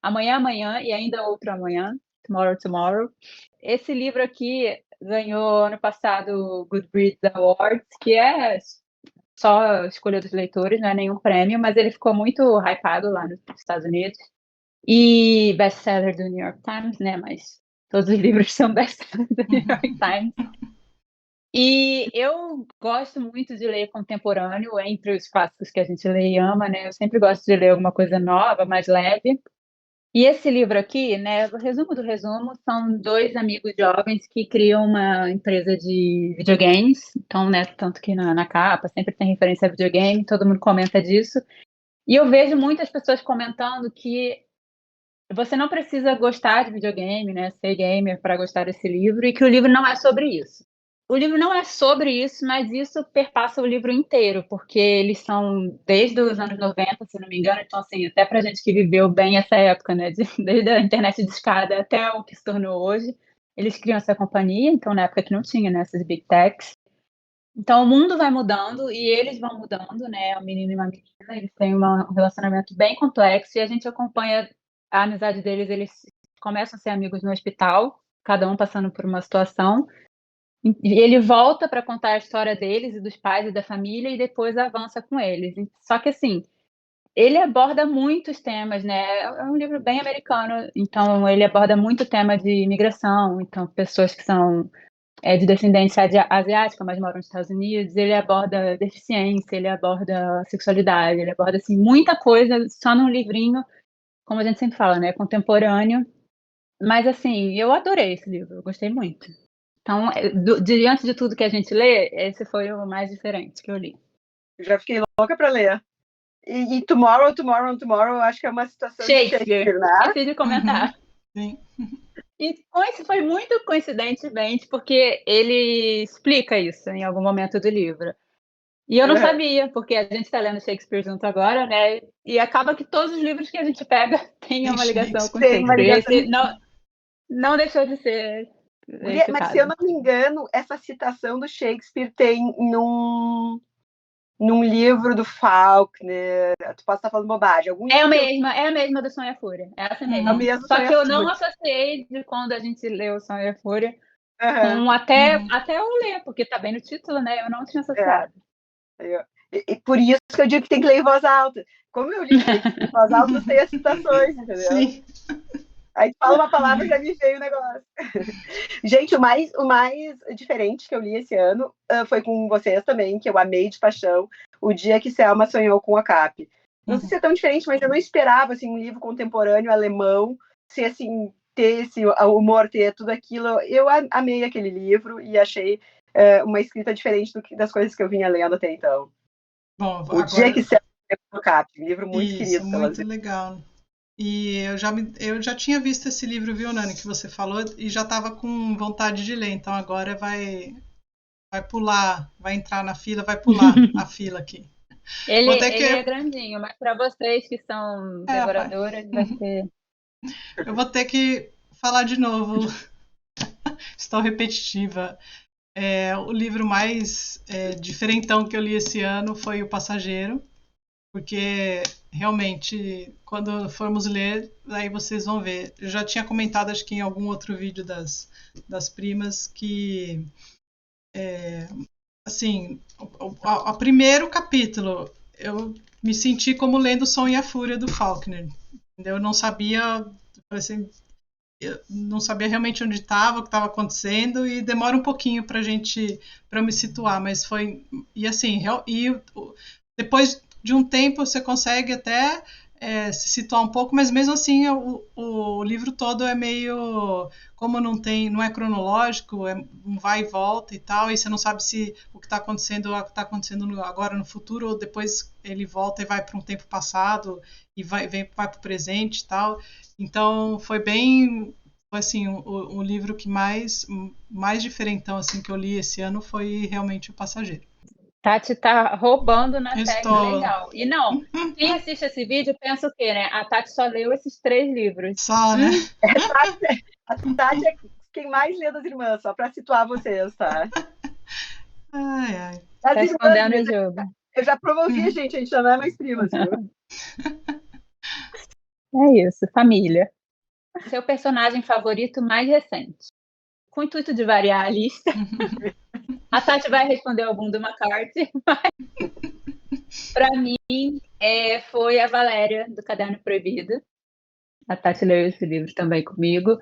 Amanhã, Amanhã e ainda outro amanhã, Tomorrow, Tomorrow. Esse livro aqui ganhou ano passado o Goodreads Awards, que é só escolha dos leitores, não é nenhum prêmio, mas ele ficou muito hypado lá nos Estados Unidos. E best-seller do New York Times, né? Mas todos os livros são best-sellers do New York Times. E eu gosto muito de ler contemporâneo, entre os clássicos que a gente lê e ama, né? Eu sempre gosto de ler alguma coisa nova, mais leve. E esse livro aqui, né, o resumo do resumo, são dois amigos jovens que criam uma empresa de videogames. Então, né, tanto que na capa sempre tem referência a videogame, todo mundo comenta disso. E eu vejo muitas pessoas comentando que você não precisa gostar de videogame, né, ser gamer para gostar desse livro, e que o livro não é sobre isso. O livro não é sobre isso, mas isso perpassa o livro inteiro, porque eles são desde os anos 90, se não me engano, então assim, até pra gente que viveu bem essa época, né, desde a internet de escada até o que se tornou hoje, eles criam essa companhia, então na época que não tinha, né, essas big techs. Então o mundo vai mudando e eles vão mudando, né, um menino e uma menina, eles têm um relacionamento bem complexo e a gente acompanha a amizade deles, eles começam a ser amigos no hospital, cada um passando por uma situação. E ele volta para contar a história deles e dos pais e da família e depois avança com eles. Só que assim, ele aborda muitos temas, né? É um livro bem americano, então ele aborda muito tema de imigração, então pessoas que são de descendência asiática, mas moram nos Estados Unidos. Ele aborda deficiência, ele aborda sexualidade, ele aborda assim muita coisa só num livrinho, como a gente sempre fala, né? Contemporâneo. Mas assim, eu adorei esse livro, eu gostei muito. Então, diante de tudo que a gente lê, esse foi o mais diferente que eu li. Já fiquei louca para ler. E Tomorrow, Tomorrow, Tomorrow, acho que é uma citação de Shakespeare, né? Esqueci de comentar. Sim. E foi muito coincidentemente, porque ele explica isso em algum momento do livro. E eu não sabia, porque a gente está lendo Shakespeare junto agora, né? E acaba que todos os livros que a gente pega têm uma ligação com Tem uma Shakespeare. ligação. Esse não deixou de ser esse Mas caso. se eu não me engano, essa citação do Shakespeare tem num livro do Faulkner. Tu pode estar falando bobagem. É a mesma do Sonho e a Fúria. É essa mesmo. É o mesmo Só Sonho que e a eu não Fúria. associei de quando a gente leu Sonho e a Fúria Uhum. com até eu ler, porque tá bem no título, né? Eu não tinha associado. E por isso que eu digo que tem que ler em voz alta. Como eu li Shakespeare em voz alta, tem as citações, entendeu? Sim. Aí tu fala uma palavra e já me veio o negócio. Gente, o mais diferente que eu li esse ano foi com vocês também, que eu amei de paixão, O Dia que Selma Sonhou com Okapi. Não sei se é tão diferente, mas eu não esperava assim, um livro contemporâneo alemão ser assim, ter esse humor, ter tudo aquilo. Eu amei aquele livro e achei uma escrita diferente das coisas que eu vinha lendo até então. Bom, O Dia que Selma Sonhou com Okapi, um livro muito querido. Muito legal. E eu já tinha visto esse livro, viu, Nani, que você falou, e já estava com vontade de ler, então agora vai pular, vai entrar na fila, vai pular a fila aqui. Ele é grandinho, mas para vocês que são devoradoras, vai ser... Eu vou ter que falar de novo. Estou repetitiva. O livro mais diferentão que eu li esse ano foi O Passageiro, porque realmente, quando formos ler, aí vocês vão ver. Eu já tinha comentado, acho que em algum outro vídeo das primas, que assim, o primeiro capítulo, eu me senti como lendo O Som e a Fúria do Faulkner. Eu não sabia, assim, eu não sabia realmente onde estava, o que estava acontecendo, e demora um pouquinho para eu me situar, mas foi, e assim, depois de um tempo você consegue até se situar um pouco, mas mesmo assim o livro todo é meio, como não é cronológico, um vai e volta e tal, e você não sabe se o que está acontecendo agora no futuro, ou depois ele volta e vai para um tempo passado e vai para o presente e tal. Então foi foi assim, o livro que mais diferentão assim, que eu li esse ano foi realmente O Passageiro. Tati tá roubando na tag Estou. legal. E não, quem assiste esse vídeo pensa o quê, né? A Tati só leu esses 3 livros. Só, né? A Tati é quem mais lê das irmãs, só para situar vocês, tá? Ai, ai. As Tá irmãs, escondendo o jogo. eu já promovi, gente, a gente já não é mais primas, viu? É isso, família. Seu personagem favorito mais recente? Com o intuito de variar a lista, a Tati vai responder algum do McCarthy, mas para mim foi a Valéria, do Caderno Proibido. A Tati leu esse livro também comigo.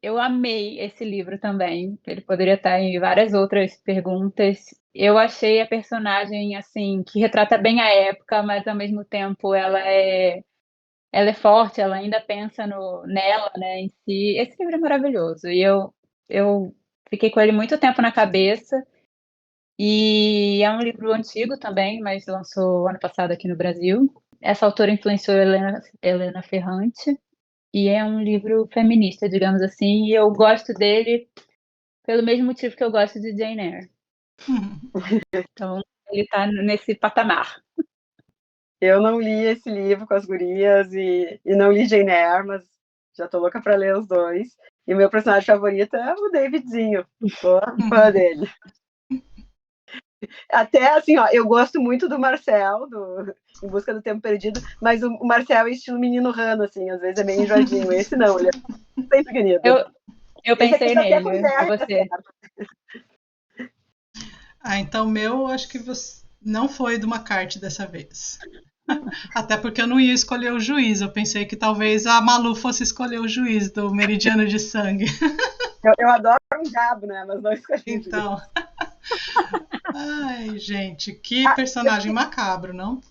Eu amei esse livro também. Ele poderia estar em várias outras perguntas. Eu achei a personagem assim que retrata bem a época, mas ao mesmo tempo ela é forte, ela ainda pensa nela, né, em si. Esse livro é maravilhoso e eu fiquei com ele muito tempo na cabeça. E é um livro antigo também, mas lançou ano passado aqui no Brasil. Essa autora influenciou Helena Ferrante e é um livro feminista, digamos assim, e eu gosto dele pelo mesmo motivo que eu gosto de Jane Eyre. Então, ele está nesse patamar. Eu não li esse livro com as gurias e não li Jane Eyre, mas já tô louca para ler os dois. E o meu personagem favorito é o Davidzinho. Sou fã dele. Até assim, ó, eu gosto muito do Marcel, do Em Busca do Tempo Perdido, mas o Marcel é estilo menino rano, assim, às vezes é meio enjoadinho. Esse não, ele é sempre querido. Eu pensei nele, é você. Então o meu, acho que não foi do McCarthy dessa vez. Até porque eu não ia escolher o juiz. Eu pensei que talvez a Malu fosse escolher o juiz do Meridiano de Sangue. Eu adoro um diabo, né? Mas não escolhi. Então. Ai, gente, que personagem macabro, não?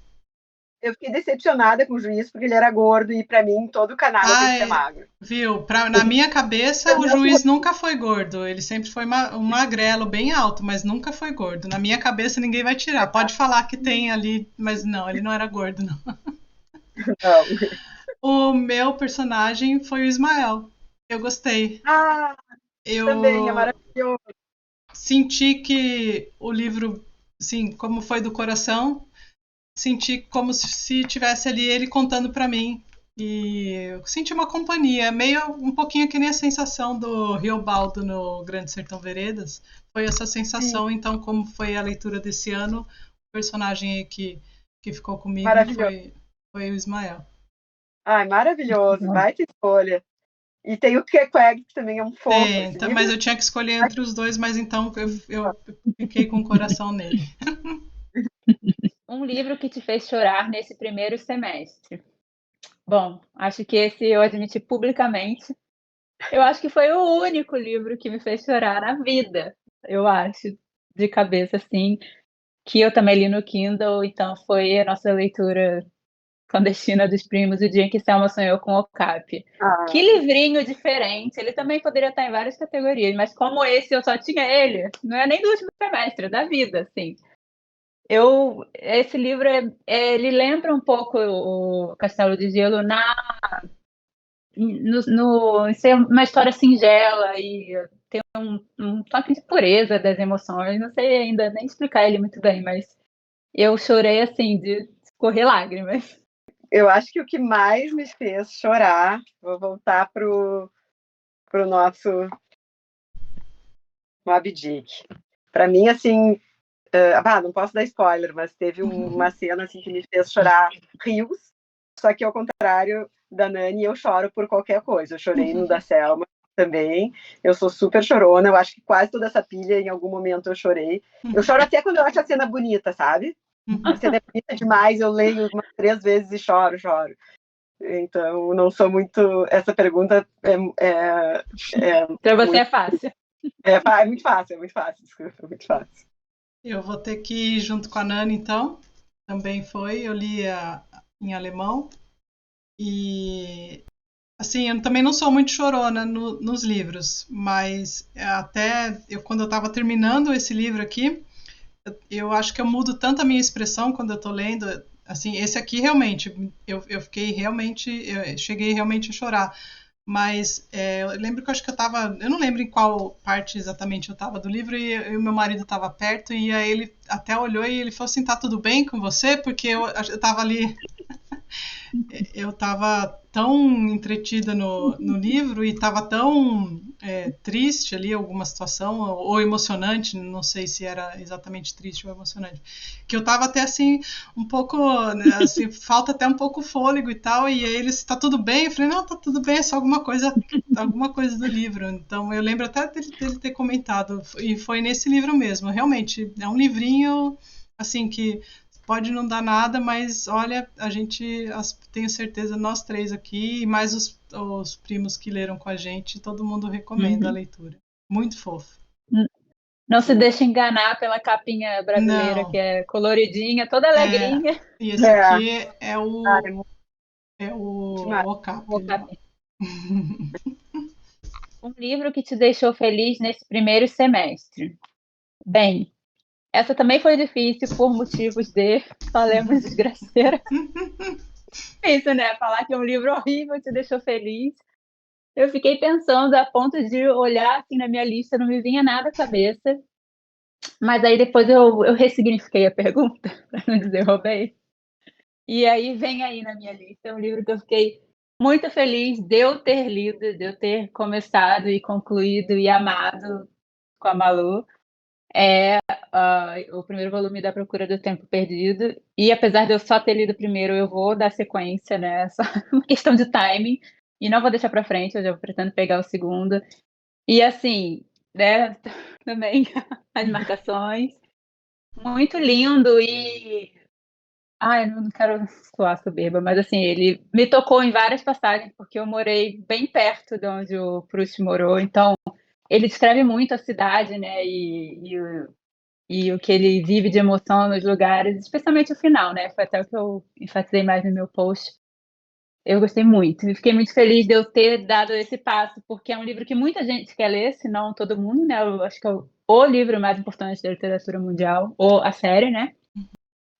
Eu fiquei decepcionada com o juiz porque ele era gordo e pra mim todo canalha tem que ser magro. Viu? Na minha cabeça o juiz nunca foi gordo. Ele sempre foi um magrelo bem alto, mas nunca foi gordo. Na minha cabeça ninguém vai tirar. Pode falar que tem ali, mas não, ele não era gordo, não. Não. O meu personagem foi o Ismael. Eu gostei. Também é maravilhoso. Senti que o livro, assim, como foi do coração, senti como se tivesse ali ele contando para mim. E eu senti uma companhia, meio um pouquinho que nem a sensação do Riobaldo no Grande Sertão Veredas. Foi essa sensação. Sim. Então, como foi a leitura desse ano, o personagem que ficou comigo foi o Ismael. Ai, maravilhoso, baita escolha. E tem o Quequeg, que também é um fofo. Tem, mas eu tinha que escolher entre os dois, mas então eu fiquei com o coração nele. Um livro que te fez chorar nesse primeiro semestre. Bom, acho que esse eu admiti publicamente. Eu acho que foi o único livro que me fez chorar na vida, eu acho, de cabeça, assim, que eu também li no Kindle, então foi a nossa leitura clandestina dos primos, o dia em que Selma sonhou com Okapi. Que livrinho diferente, ele também poderia estar em várias categorias, mas como esse eu só tinha ele, não é nem do último semestre, é da vida, assim. Esse livro, ele lembra um pouco o Castelo de Gelo em ser uma história singela e ter um toque de pureza das emoções. Não sei ainda nem explicar ele muito bem, mas eu chorei assim, de escorrer lágrimas. Eu acho que o que mais me fez chorar, vou voltar pro nosso Moby Dick. Para mim, assim, não posso dar spoiler, mas teve uma cena assim que me fez chorar rios, só que ao contrário da Nani, eu choro por qualquer coisa. Eu chorei no da Selma também, eu sou super chorona, eu acho que quase toda essa pilha, em algum momento eu chorei. Eu choro até quando eu acho a cena bonita, sabe? A cena é bonita demais, eu leio umas 3 vezes e choro. Então, não sou muito... Essa pergunta Para você é fácil. É muito fácil, desculpa, é muito fácil. Eu vou ter que ir junto com a Nani, então. Também foi, eu li em alemão. E, assim, eu também não sou muito chorona nos livros, mas até quando eu estava terminando esse livro aqui, eu acho que eu mudo tanto a minha expressão quando eu estou lendo. Assim, esse aqui realmente, eu cheguei realmente a chorar. Mas eu lembro que eu acho que eu não lembro em qual parte exatamente eu estava do livro, e o meu marido estava perto, e aí ele até olhou e ele falou assim, tá tudo bem com você? Porque eu estava ali, eu estava tão entretida no livro e estava tão triste ali, alguma situação, ou emocionante, não sei se era exatamente triste ou emocionante, que eu estava até assim, um pouco, né, assim, falta até um pouco fôlego e tal, e aí ele disse, tá tudo bem? Eu falei, não, tá tudo bem, é só alguma coisa do livro. Então eu lembro até dele ter comentado, e foi nesse livro mesmo, realmente, é um livrinho, assim, que pode não dar nada, mas olha, a gente, tenho certeza, nós três aqui, e mais os primos que leram com a gente, todo mundo recomenda a leitura. Muito fofo. Não se deixe enganar pela capinha brasileira, que Não, é coloridinha, toda alegrinha. e esse É, aqui é é muito demais. o Ocap. Vou capinha. Um livro que te deixou feliz nesse primeiro semestre. Bem, essa também foi difícil por motivos de falemos desgraceira. Isso, né? Falar que um livro horrível te deixou feliz. Eu fiquei pensando a ponto de olhar assim na minha lista, não me vinha nada à cabeça. Mas aí depois eu ressignifiquei a pergunta, para não dizer roubei. E aí vem aí na minha lista um livro que eu fiquei muito feliz de eu ter lido, de eu ter começado e concluído e amado com a Malu. O primeiro volume da Procura do Tempo Perdido. E apesar de eu só ter lido o primeiro, eu vou dar sequência, né? Só uma questão de timing. E não vou deixar para frente, eu já pretendo pegar o segundo. E assim, né? Também as marcações. Muito lindo e. Ai, eu não quero soar soberba, mas assim, ele me tocou em várias passagens, porque eu morei bem perto de onde o Proust morou, então ele descreve muito a cidade, né, e o que ele vive de emoção nos lugares, especialmente o final, né, foi até o que eu enfatizei mais no meu post. Eu gostei muito, e fiquei muito feliz de eu ter dado esse passo, porque é um livro que muita gente quer ler, se não todo mundo, né, eu acho que é o livro mais importante da literatura mundial, ou a série, né,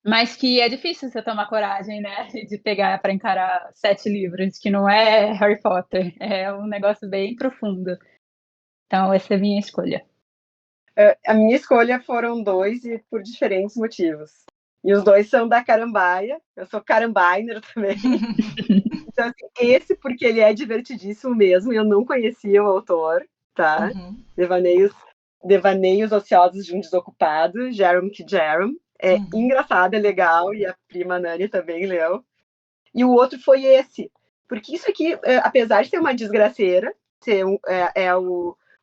mas que é difícil você tomar coragem, né, de pegar para encarar 7 livros, que não é Harry Potter, é um negócio bem profundo. Então, essa é a minha escolha. A minha escolha foram dois e por diferentes motivos. E os dois são da Carambaia. Eu sou carambainer também. Então, assim, esse porque ele é divertidíssimo mesmo. Eu não conhecia o autor, tá? Uhum. Devaneios Ociosos de um Desocupado, Jerome K. Jerome. É engraçado, é legal, e a prima Nani também leu. E o outro foi esse. Porque isso aqui, apesar de ser uma desgraceira,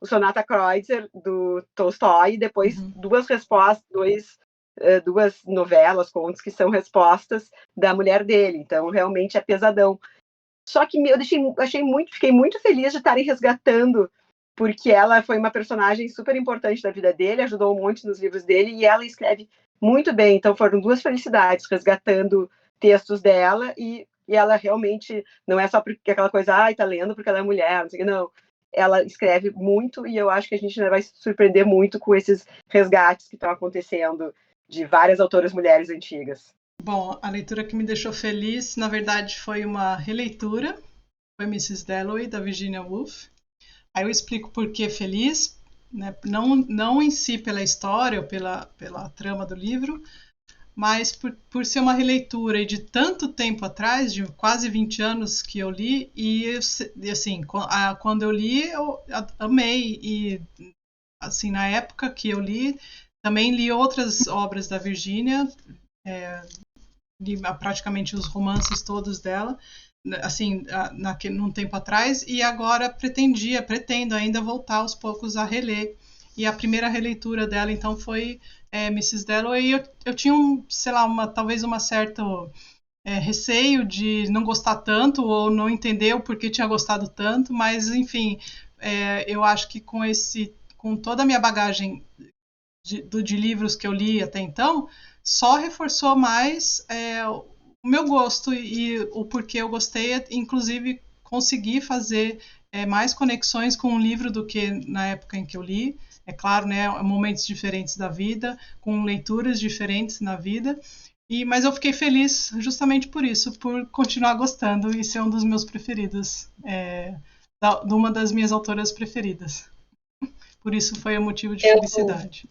o Sonata Kreutzer, do Tolstói, e depois duas novelas, contos, que são respostas da mulher dele. Então, realmente é pesadão. Só que fiquei muito feliz de estarem resgatando, porque ela foi uma personagem super importante da vida dele, ajudou um monte nos livros dele, e ela escreve muito bem. Então, foram duas felicidades, resgatando textos dela, e ela realmente não é só porque aquela coisa, tá lendo porque ela é mulher, não sei o que, não. Ela escreve muito, e eu acho que a gente vai se surpreender muito com esses resgates que estão acontecendo de várias autoras mulheres antigas. Bom, a leitura que me deixou feliz, na verdade, foi uma releitura, foi Mrs. Dalloway, da Virginia Woolf. Aí eu explico por que feliz, né? Não em si pela história ou pela trama do livro, mas por ser uma releitura de tanto tempo atrás, de quase 20 anos que eu li, e assim, quando eu li, eu amei, e assim, na época que eu li, também li outras obras da Virginia, li praticamente os romances todos dela, assim, num tempo atrás, e agora pretendo ainda voltar aos poucos a reler. E a primeira releitura dela, então, foi Mrs. Dalloway, e eu tinha talvez uma certo receio de não gostar tanto, ou não entender o porquê tinha gostado tanto, mas, enfim, eu acho que com toda a minha bagagem de livros que eu li até então, só reforçou mais o meu gosto e o porquê eu gostei, inclusive consegui fazer mais conexões com o livro do que na época em que eu li. É claro, né, momentos diferentes da vida, com leituras diferentes na vida, mas eu fiquei feliz justamente por isso, por continuar gostando e ser um dos meus preferidos de uma das minhas autoras preferidas. Por isso foi o motivo de Eu- felicidade.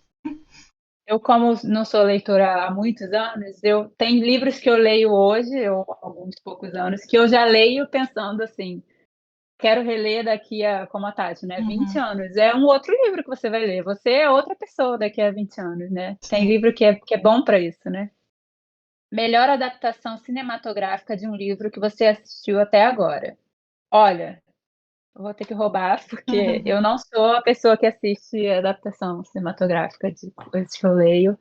Eu, como não sou leitora há muitos anos, eu tenho livros que eu leio hoje, ou há alguns poucos anos, que eu já leio pensando assim, quero reler daqui a, como a Tati, né, 20 anos. É um outro livro que você vai ler. Você é outra pessoa daqui a 20 anos, né? Tem Sim. livro que é bom para isso, né? Melhor adaptação cinematográfica de um livro que você assistiu até agora. Olha, eu vou ter que roubar, porque eu não sou a pessoa que assiste adaptação cinematográfica de coisas que eu leio.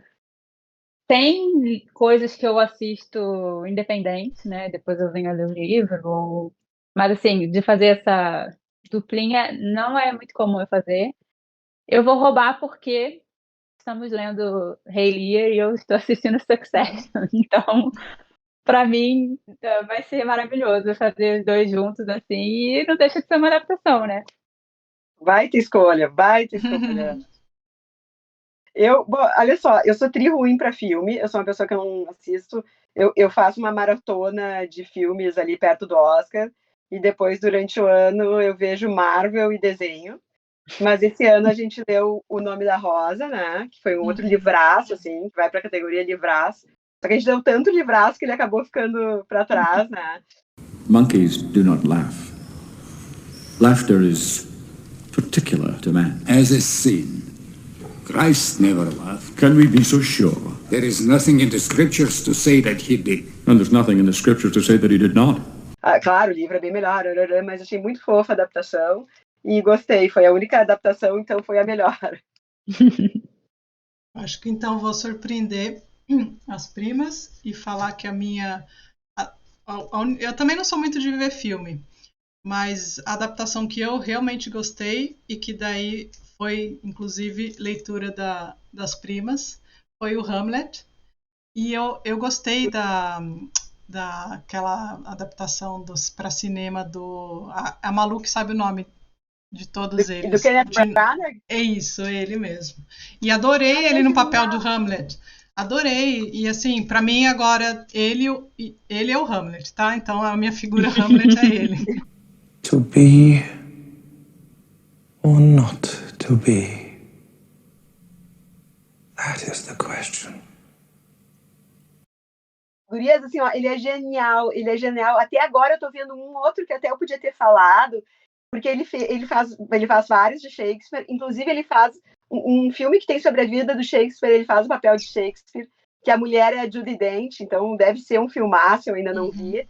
Tem coisas que eu assisto independente, né, depois eu venho a ler o livro, mas assim, de fazer essa duplinha não é muito comum eu fazer. Eu vou roubar porque estamos lendo Rei Lear e eu estou assistindo Succession, então para mim vai ser maravilhoso fazer os 2 juntos, assim, e não deixa de ser uma adaptação, né. Baita escolha, baita escolha. Bom, olha só, eu sou ruim para filme, eu sou uma pessoa que eu não assisto. Eu faço uma maratona de filmes ali perto do Oscar, e depois, durante o ano, eu vejo Marvel e desenho. Mas esse ano a gente leu O Nome da Rosa, né? Que foi um outro livraço, assim, que vai para a categoria livraço. Só que a gente deu tanto livraço que ele acabou ficando para trás, né? Monkeys do not laugh. Laughter is particular to man. As a sin. Christ never laughed. Can we be so sure? There is nothing in the scriptures to say that he did. And there's nothing in the scriptures to say that he did not. Ah, claro, o livro é bem melhor, mas achei muito fofa a adaptação e gostei. Foi a única adaptação, então foi a melhor. Acho que então vou surpreender as primas e falar que a minha. Eu também não sou muito de ver filme, mas a adaptação que eu realmente gostei e que daí foi, inclusive, leitura das primas, foi o Hamlet. E eu gostei daquela adaptação para cinema a Malu que sabe o nome de todos eles. Do Kenneth Branagh? É isso, ele mesmo. E adorei ele no papel do Hamlet. Adorei. E assim, para mim agora ele é o Hamlet, tá? Então a minha figura Hamlet é ele. To be or not to be? That is the question. Gurias, assim, ó, ele é genial. Até agora eu tô vendo um outro que até eu podia ter falado, porque ele faz vários de Shakespeare, inclusive ele faz um filme que tem sobre a vida do Shakespeare, ele faz o papel de Shakespeare, que a mulher é a Judi Dench, então deve ser um filmaço, eu ainda não vi,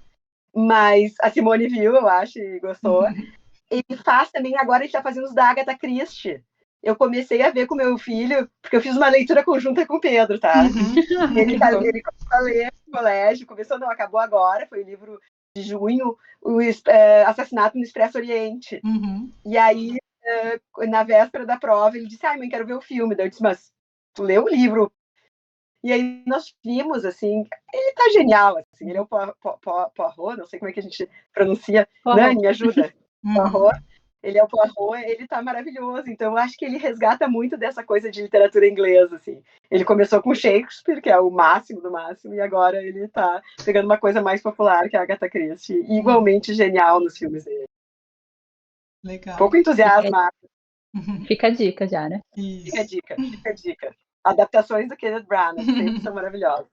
mas a Simone viu, eu acho, e gostou. Ele faz também, agora ele tá fazendo os da Agatha Christie. Eu comecei a ver com meu filho, porque eu fiz uma leitura conjunta com o Pedro, tá? Ele começou a ler no colégio, acabou agora, foi o livro de junho, o Assassinato no Expresso Oriente. E aí, na véspera da prova, ele disse, mãe, quero ver o filme. Daí eu disse, mas tu leu o livro? E aí nós vimos, assim, ele tá genial, assim, ele é o Poirot, não sei como é que a gente pronuncia. Dani, me ajuda. Poirot. Ele é o Poirot, ele tá maravilhoso. Então, eu acho que ele resgata muito dessa coisa de literatura inglesa, assim. Ele começou com Shakespeare, que é o máximo do máximo, e agora ele tá pegando uma coisa mais popular, que é a Agatha Christie. Igualmente genial nos filmes dele. Legal. Pouco entusiasmado. Fica a dica já, né? Isso. Fica a dica. Adaptações do Kenneth Branagh sempre são maravilhosas.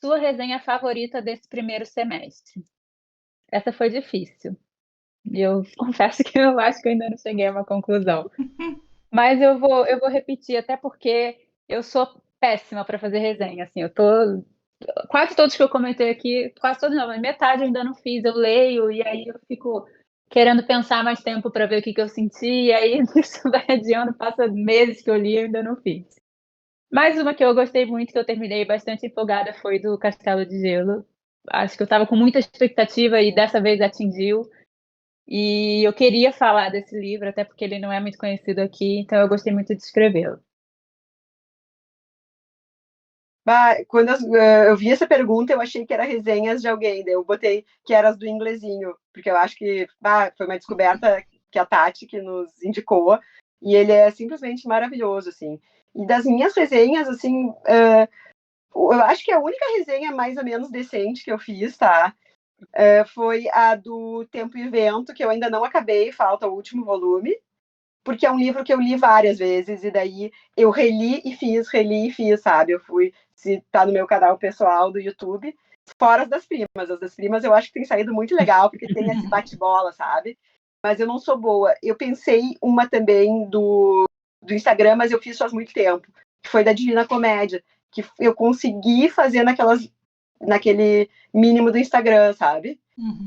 Sua resenha favorita desse primeiro semestre? Essa foi difícil. Eu confesso que eu acho que eu ainda não cheguei a uma conclusão. Mas eu vou repetir, até porque eu sou péssima para fazer resenha. Assim, quase todos que eu comentei aqui, quase todos não, mas metade eu ainda não fiz. Eu leio e aí eu fico querendo pensar mais tempo para ver o que eu senti. E aí isso vai adiando, passa meses que eu li e eu ainda não fiz. Mais uma que eu gostei muito, que eu terminei bastante empolgada, foi do Castelo de Gelo. Acho que eu estava com muita expectativa e dessa vez atingiu. E eu queria falar desse livro, até porque ele não é muito conhecido aqui, então eu gostei muito de escrevê-lo. Quando eu vi essa pergunta, eu achei que era resenhas de alguém, daí eu botei que era as do inglesinho, porque eu acho que foi uma descoberta que a Tati que nos indicou, e ele é simplesmente maravilhoso, assim. E das minhas resenhas, assim, eu acho que a única resenha mais ou menos decente que eu fiz, tá? foi a do Tempo e Vento, que eu ainda não acabei, falta o último volume, porque é um livro que eu li várias vezes, e daí eu reli e fiz, sabe? Eu fui, se tá no meu canal pessoal do YouTube, fora as das primas. As das primas eu acho que tem saído muito legal, porque tem esse bate-bola, sabe? Mas eu não sou boa. Eu pensei uma também do Instagram, mas eu fiz faz muito tempo, que foi da Divina Comédia, que eu consegui fazer naquele mínimo do Instagram, sabe?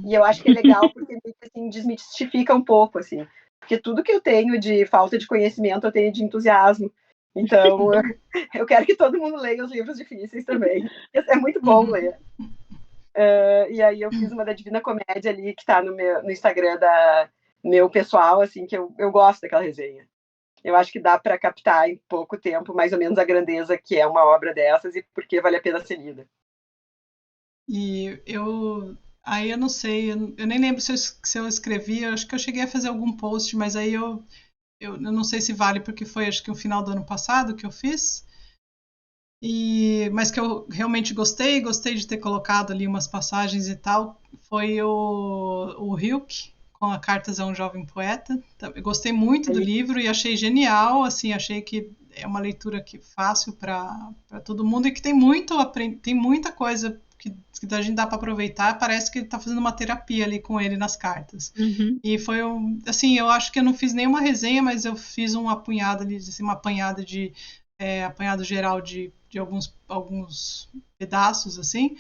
E eu acho que é legal porque assim, desmistifica um pouco, assim. Porque tudo que eu tenho de falta de conhecimento, eu tenho de entusiasmo. Então, eu quero que todo mundo leia os livros difíceis também. É muito bom ler. E aí eu fiz uma da Divina Comédia ali, que tá no Instagram da meu pessoal, assim, que eu gosto daquela resenha. Eu acho que dá para captar em pouco tempo, mais ou menos, a grandeza que é uma obra dessas e por que vale a pena ser lida. E aí eu não sei, eu nem lembro se eu escrevi, eu acho que eu cheguei a fazer algum post, mas aí eu não sei se vale porque foi acho que o final do ano passado que eu fiz. Mas que eu realmente gostei de ter colocado ali umas passagens e tal, foi o Hilke, com a Cartas a um Jovem Poeta. Eu gostei muito do livro e achei genial, assim, achei que é uma leitura fácil para todo mundo e que tem muita coisa que a gente dá para aproveitar. Parece que ele está fazendo uma terapia ali com ele nas cartas. E foi assim, eu acho que eu não fiz nenhuma resenha, mas eu fiz um apanhado ali, assim, uma apanhada apanhado geral de alguns pedaços, assim,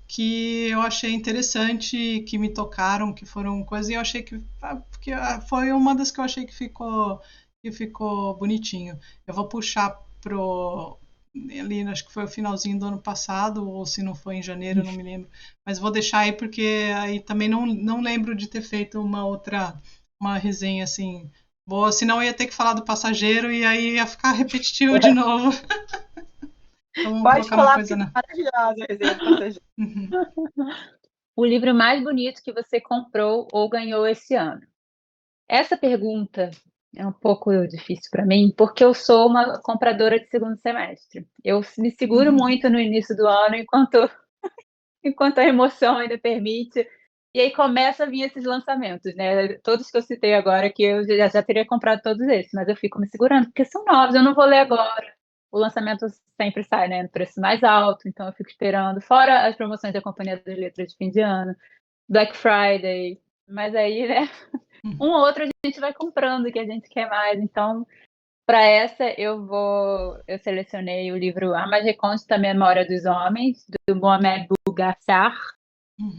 que eu achei interessante, que me tocaram, que foram coisas, e eu achei que foi uma das que eu achei que ficou bonitinho. Eu vou puxar ali, acho que foi o finalzinho do ano passado, ou se não foi em janeiro, eu não me lembro, mas vou deixar aí, porque aí também não lembro de ter feito uma resenha assim boa, senão eu ia ter que falar do Passageiro e aí ia ficar repetitivo de novo. Então, Pode colocar uma falar, coisa porque é maravilhosa a resenha do Passageiro. O livro mais bonito que você comprou ou ganhou esse ano? Essa pergunta é um pouco difícil para mim, porque eu sou uma compradora de segundo semestre. Eu me seguro muito no início do ano, enquanto a emoção ainda permite. E aí começa a vir esses lançamentos, né? Todos que eu citei agora, que eu já teria comprado todos esses, mas eu fico me segurando, porque são novos, eu não vou ler agora. O lançamento sempre sai, né, no preço mais alto, então eu fico esperando. Fora as promoções da Companhia das Letras de fim de ano, Black Friday, mas aí, né, um ou outro a gente vai comprando que a gente quer mais. Então, para essa eu selecionei o livro A Mais Recôndita Memória dos Homens, do Mohamed Bougassar.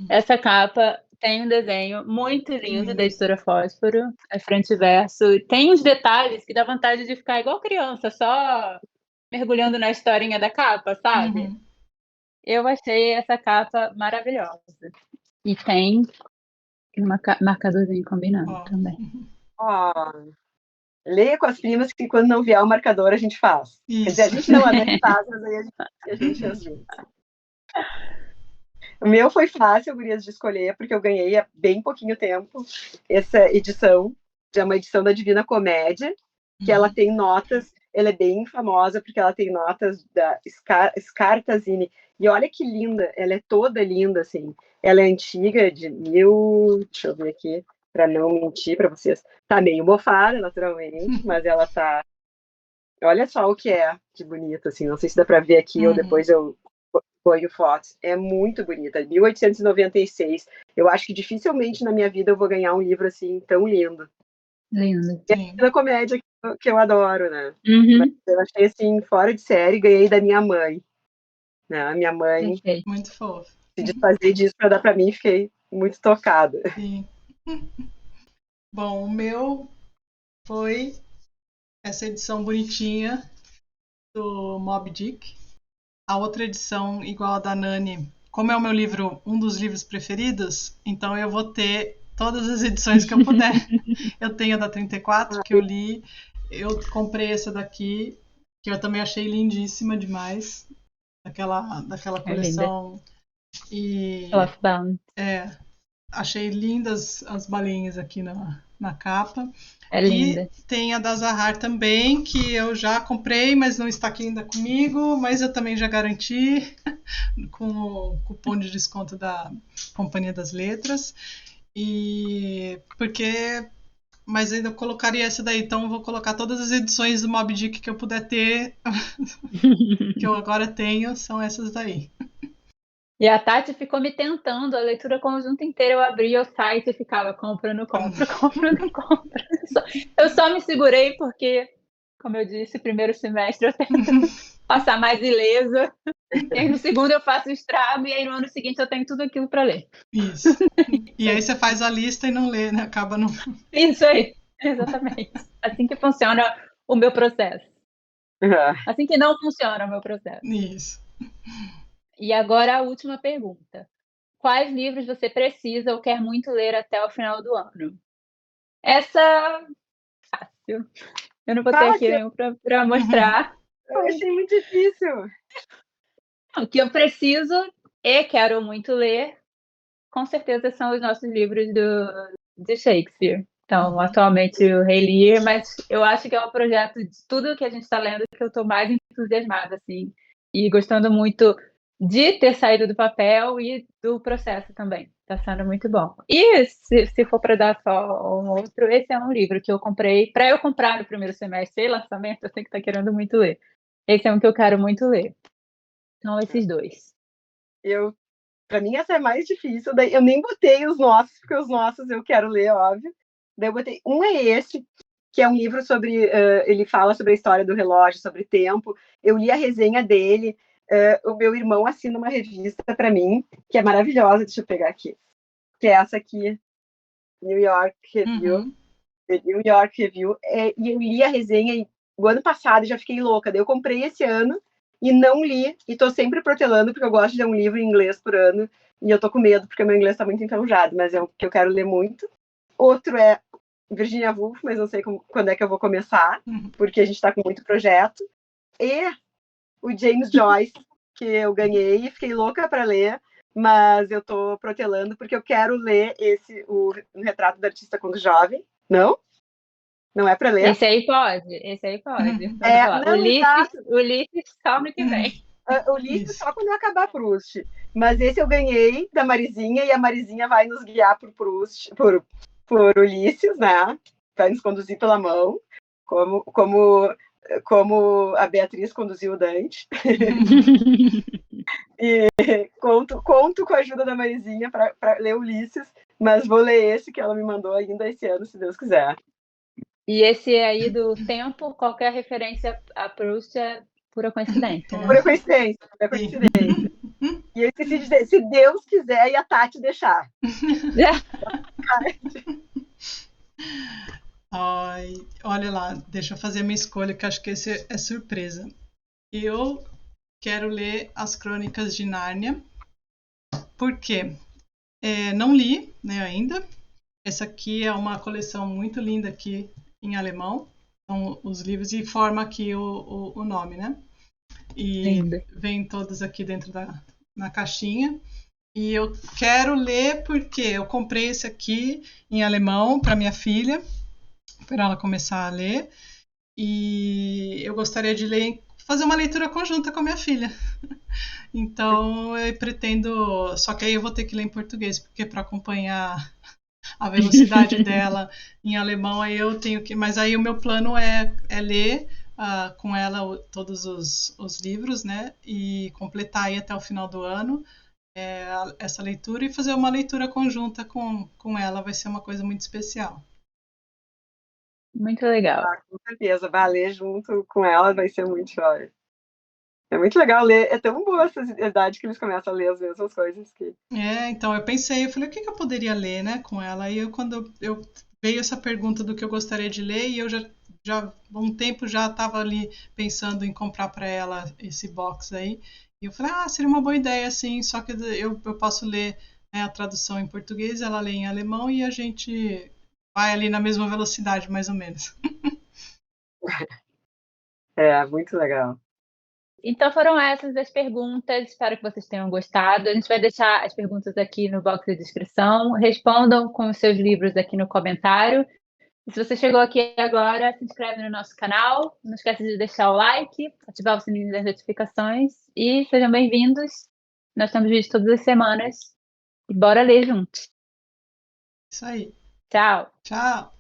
Essa capa tem um desenho muito lindo da editora Fósforo, é frente e verso. Tem uns detalhes que dá vontade de ficar igual criança, só mergulhando na historinha da capa, sabe? Eu achei essa capa maravilhosa. E tem um marcadorzinho combinando também. Leia com as primas que quando não vier o marcador a gente faz. Isso. Quer dizer, a gente não, a Dani faz, mas aí a gente faz junto. O meu foi fácil, gurias, de escolher, porque eu ganhei há bem pouquinho tempo essa edição, que é uma edição da Divina Comédia, que ela tem notas, ela é bem famosa porque ela tem notas da Scartazzini, e olha que linda, ela é toda linda, assim. Ela é antiga, deixa eu ver aqui, para não mentir para vocês, tá meio mofada, naturalmente, mas ela tá, olha só o que é de bonito, assim, não sei se dá para ver aqui ou depois eu ponho fotos. É muito bonita, 1896. Eu acho que dificilmente na minha vida eu vou ganhar um livro assim tão lindo. Lindo. É a comédia que eu adoro, né? Mas eu achei assim, fora de série, ganhei da minha mãe. Né? A minha mãe Perfeito. Muito fofo. se desfazer disso para dar para mim, fiquei muito tocada. Sim. Bom, o meu foi essa edição bonitinha do Moby Dick. A outra edição, igual a da Nani, como é o meu livro, um dos livros preferidos, então eu vou ter todas as edições que eu puder. Eu tenho a da 34, que eu li, eu comprei essa daqui, que eu também achei lindíssima demais, daquela coleção. E Lovebound. achei lindas as balinhas aqui na capa. É linda. E tem a da Zahar também, que eu já comprei, mas não está aqui ainda comigo, mas eu também já garanti com o cupom de desconto da Companhia das Letras. E porque mas ainda colocaria essa daí, então eu vou colocar todas as edições do Moby Dick que eu puder ter, que eu agora tenho, são essas daí. E a Tati ficou me tentando a leitura conjunta inteira. Eu abria o site e ficava compra, não compra, compra, não compra. Eu só me segurei porque, como eu disse, primeiro semestre eu tento passar mais ilesa. E aí no segundo eu faço estrago, e aí no ano seguinte eu tenho tudo aquilo para ler. Isso. E aí você faz a lista e não lê, né? Acaba não. Isso aí, exatamente. Assim que funciona o meu processo. Assim que não funciona o meu processo. Isso. E agora a última pergunta. Quais livros você precisa ou quer muito ler até o final do ano? Essa, fácil. Eu não vou ter aqui nenhum para mostrar. Eu achei muito difícil. O que eu preciso e quero muito ler, com certeza, são os nossos livros de Shakespeare. Então, atualmente o Rei Lear, mas eu acho que é um projeto de tudo que a gente está lendo que eu estou mais entusiasmada, assim, e gostando muito de ter saído do papel e do processo também. Está sendo muito bom. E se for para dar só um outro, esse é um livro que eu comprei, para eu comprar no primeiro semestre e lançamento, eu tenho que estar querendo muito ler. Esse é um que eu quero muito ler. São esses dois. Para mim, essa é mais difícil. Daí eu nem botei os nossos, porque os nossos eu quero ler, óbvio. Daí eu botei. Um é esse, que é um livro sobre. Ele fala sobre a história do relógio, sobre tempo. Eu li a resenha dele. O meu irmão assina uma revista para mim, que é maravilhosa. Deixa eu pegar aqui. Que é essa aqui, New York Review. New York Review. E eu li a resenha e o ano passado já fiquei louca. Daí eu comprei esse ano e não li, e tô sempre protelando, porque eu gosto de ler um livro em inglês por ano, e eu tô com medo, porque meu inglês tá muito enferrujado, mas é o que eu quero ler muito. Outro é Virginia Woolf, mas não sei quando é que eu vou começar, porque a gente tá com muito projeto. E o James Joyce, que eu ganhei e fiquei louca para ler, mas eu tô protelando, porque eu quero ler o Retrato do Artista Quando Jovem. Não? Não é para ler? Esse aí pode. Exato. Ulisses só ano que vem. O Ulisses só quando eu acabar Proust. Mas esse eu ganhei da Marizinha, e a Marizinha vai nos guiar por Proust, por Ulisses, né? Vai nos conduzir pela mão, como a Beatriz conduziu o Dante. E conto com a ajuda da Marizinha para ler Ulisses, mas vou ler esse que ela me mandou ainda esse ano, se Deus quiser. E esse aí do tempo, qualquer referência a Proust é pura coincidência, né? Pura coincidência. E eu esqueci de dizer, se Deus quiser e a Tati deixar. Ai, olha lá, deixa eu fazer a minha escolha, que acho que esse é surpresa. Eu quero ler As Crônicas de Nárnia. Por quê? Não li, né, ainda. Essa aqui é uma coleção muito linda aqui em alemão. São os livros e forma aqui o nome, né? E Linda. vem todos aqui dentro na caixinha. E eu quero ler porque eu comprei esse aqui em alemão para minha filha, para ela começar a ler. E eu gostaria de fazer uma leitura conjunta com a minha filha. Então eu pretendo. Só que aí eu vou ter que ler em português, porque para acompanhar a velocidade dela em alemão, aí eu tenho que. Mas aí o meu plano é ler com ela todos os livros, né? E completar aí até o final do ano essa leitura e fazer uma leitura conjunta com ela. Vai ser uma coisa muito especial. Muito legal. Com certeza, ler junto com ela vai ser muito joia. É muito legal ler, é tão boa essa idade que eles começam a ler as mesmas coisas que... Então eu pensei, eu falei, o que eu poderia ler, né, com ela? E quando veio essa pergunta do que eu gostaria de ler, e eu já há um tempo já estava ali pensando em comprar para ela esse box aí, e eu falei, seria uma boa ideia, sim, só que eu posso ler, né, a tradução em português, ela lê em alemão, e a gente vai ali na mesma velocidade, mais ou menos. Muito legal. Então foram essas as perguntas, espero que vocês tenham gostado. A gente vai deixar as perguntas aqui no box de descrição. Respondam com os seus livros aqui no comentário E se você chegou aqui agora, se inscreve no nosso canal, não esquece de deixar o like, ativar o sininho das notificações e sejam bem-vindos. Nós temos vídeos todas as semanas e bora ler juntos. Isso aí. Tchau! Tchau.